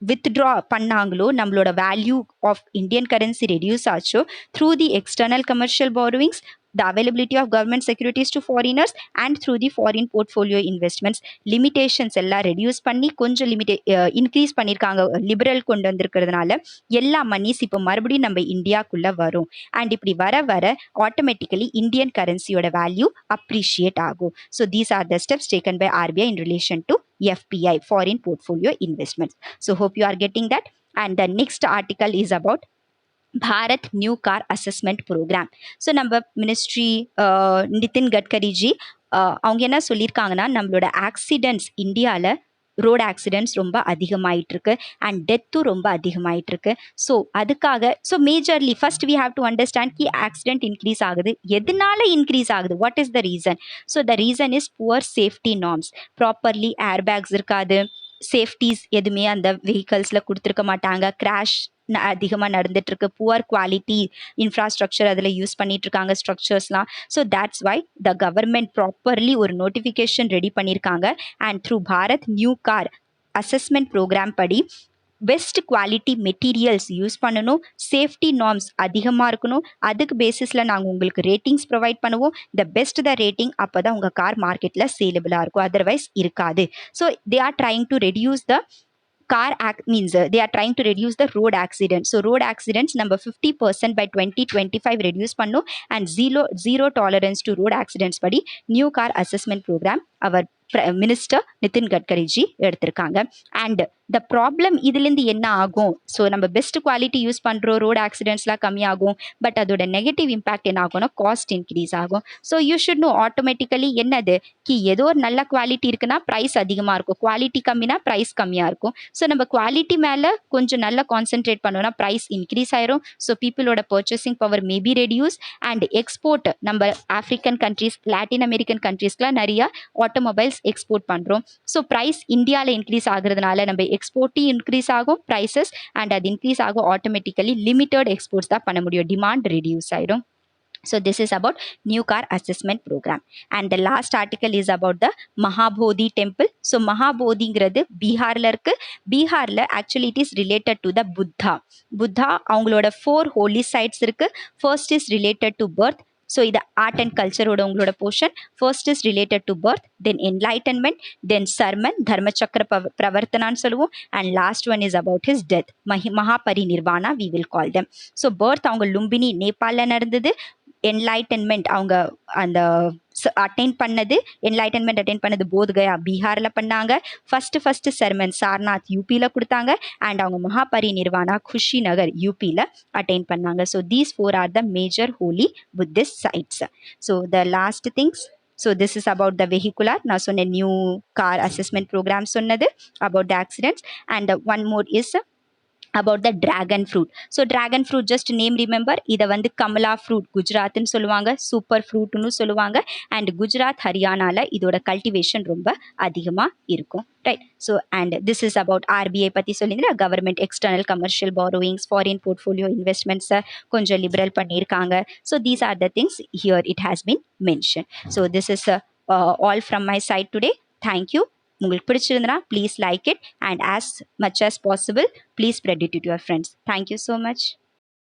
withdraw பண்ணாங்களோ நம்மளோட value of Indian currency reduce ஆச்சோ through the external commercial borrowings, the availability of government securities to foreigners and through the foreign portfolio investments, limitations எல்லாம் reduce பண்ணி கொஞ்சம் increase பண்ணியிருக்காங்க. Liberal கொண்டு வந்திருக்கிறதுனால எல்லா மணிஸ் இப்போ மறுபடியும் நம்ம இந்தியாக்குள்ள வரும். அண்ட் இப்படி வர வர ஆட்டோமேட்டிக்கலி இந்தியன் கரன்சியோட வேல்யூ அப்ரிஷியேட் ஆகும். So these are the steps taken by RBI in relation to FPI, foreign portfolio investments. So hope you are getting that. And the next article is about Bharat new car assessment programme. So நம்ம ministry Nitin Gadkari ji அவங்க என்ன சொல்லியிருக்காங்கன்னா நம்மளோட accidents இந்தியாவில் road accidents ரொம்ப அதிகமாயிட்டு இருக்கு and டெத்தும் ரொம்ப ஆகிட்டு இருக்கு. ஸோ அதுக்காக majorly first we have to understand கி ஆக்சிடென்ட் இன்க்ரீஸ் ஆகுது, எதனால இன்க்ரீஸ் ஆகுது, what is the reason? So the reason is poor safety norms. Properly air bags இருக்காது, சேஃப்டிஸ் எதுவுமே அந்த வெஹிக்கல்ஸில் கொடுத்துருக்க மாட்டாங்க, கிராஷ் அதிகமாக நடந்துட்டு இருக்கு, புவர் குவாலிட்டி இன்ஃப்ராஸ்ட்ரக்சர் அதில் யூஸ் பண்ணிட்டு இருக்காங்க ஸ்ட்ரக்சர்ஸ்லாம். So that's why the government properly ஒரு நோட்டிஃபிகேஷன் ரெடி பண்ணியிருக்காங்க. And through Bharat new car assessment programme படி பெஸ்ட் குவாலிட்டி மெட்டீரியல்ஸ் யூஸ் பண்ணணும், சேஃப்டி நார்ம்ஸ் அதிகமாக இருக்கணும். அதுக்கு பேசிஸில் நாங்கள் உங்களுக்கு ரேட்டிங்ஸ் ப்ரொவைட் பண்ணுவோம். த பெஸ்ட் த ரேட்டிங் அப்போ தான் உங்கள் கார் மார்க்கெட்டில் சேலபிளாக இருக்கும், அதர்வைஸ் இருக்காது. So they are trying to reduce the they are trying to reduce the road accidents. So road accidents number 50% by 2025 reduce பண்ணும் and zero tolerance to road accidents படி new car assessment program our minister Nitin Gadkari G எடுத்திருக்காங்க. And the problem இதுலேருந்து என்ன ஆகும், so நம்ம best quality use பண்ணுறோம், road ஆக்சிடென்ட்ஸ்லாம் கம்மியாகும். But அதோட நெகட்டிவ் இம்பாக்ட் என்ன ஆகும்னா காஸ்ட் இன்க்ரீஸ் ஆகும். So you should no automatically என்னது கி ஏதோ ஒரு நல்ல குவாலிட்டி இருக்குன்னா ப்ரைஸ் அதிகமாக இருக்கும், குவாலிட்டி கம்மினா ப்ரைஸ் கம்மியாக இருக்கும். ஸோ நம்ம குவாலிட்டி மேலே கொஞ்சம் நல்லா கான்சென்ட்ரேட் பண்ணோம்னா ப்ரைஸ் இன்க்ரீஸ் ஆயிரும். ஸோ பீப்புளோட purchasing power maybe reduce. And export நம்ம ஆஃப்ரிக்கன் கண்ட்ரீஸ், லாட்டின் அமெரிக்கன் கண்ட்ரீஸ்க்குலாம் நிறைய ஆட்டோமொபைல்ஸ் எக்ஸ்போர்ட் பண்ணுறோம். ஸோ ப்ரைஸ் இந்தியாவில் இன்க்ரீஸ் ஆகுறதுனால நம்ம எக்ஸ்போர்ட்டும் இன்க்ரீஸ் ஆகும் ப்ரைஸஸ், அண்ட் அது இன்க்ரீஸ் ஆகும் ஆட்டோமேட்டிக்கலி லிமிட்டட் எக்ஸ்போர்ட்ஸ் தான் பண்ண முடியும், டிமாண்ட் ரெடியூஸ் ஆகிடும். So this is about new car assessment program. And the last article is about the Mahabodhi temple. So Mahabodhiங்கிறது பீகார்ல இருக்கு. பீகார்ல actually it is related to the Buddha அவங்களோட 4 holy sites இருக்கு. First is related to birth. So இது art and கல்ச்சரோட உங்களோட portion. First is related to birth, then enlightenment, then sermon Dharmachakra பிரவர்த்தனான்னு சொல்லுவோம், and last one is about his death, Mahaparinirvana we will call them. So birth அவங்க லும்பினி நேபாளில் நடந்தது, enlightenment அவங்க அந்த enlightenment attain பண்ணது போத்கயா பீகாரில் பண்ணாங்க. ஃபர்ஸ்ட் சர்மன் சார்நாத் யூபியில் கொடுத்தாங்க, அண்ட் அவங்க மகாபரிநிர்வாணா குஷி நகர் யூபியில் அட்டைன் பண்ணாங்க. So these 4 are the major holy Buddhist sites. So the last things, so this is about the vehicular. நான் சொன்ன நியூ கார் அசஸ்மெண்ட் ப்ரோக்ராம் சொன்னது, about the accidents. And one more is about the dragon fruit. So dragon fruit just name remember, இதை வந்து Kamala fruit குஜராத்னு சொல்லுவாங்க, super ஃப்ரூட்னு சொல்லுவாங்க. And Gujarat ஹரியானால இதோட cultivation ரொம்ப அதிகமாக இருக்கும், right? So and this is about RBI பற்றி சொல்லியிருந்தேன். Government external commercial borrowings, foreign portfolio இன்வெஸ்ட்மெண்ட்ஸை கொஞ்சம் லிபரல் பண்ணியிருக்காங்க. So these are the things here it has been mention. So this is all from my side today. Thank you. உங்களுக்கு பிடிச்சிருந்தனா please like it, and as much as possible please spread it to your friends. Thank you so much.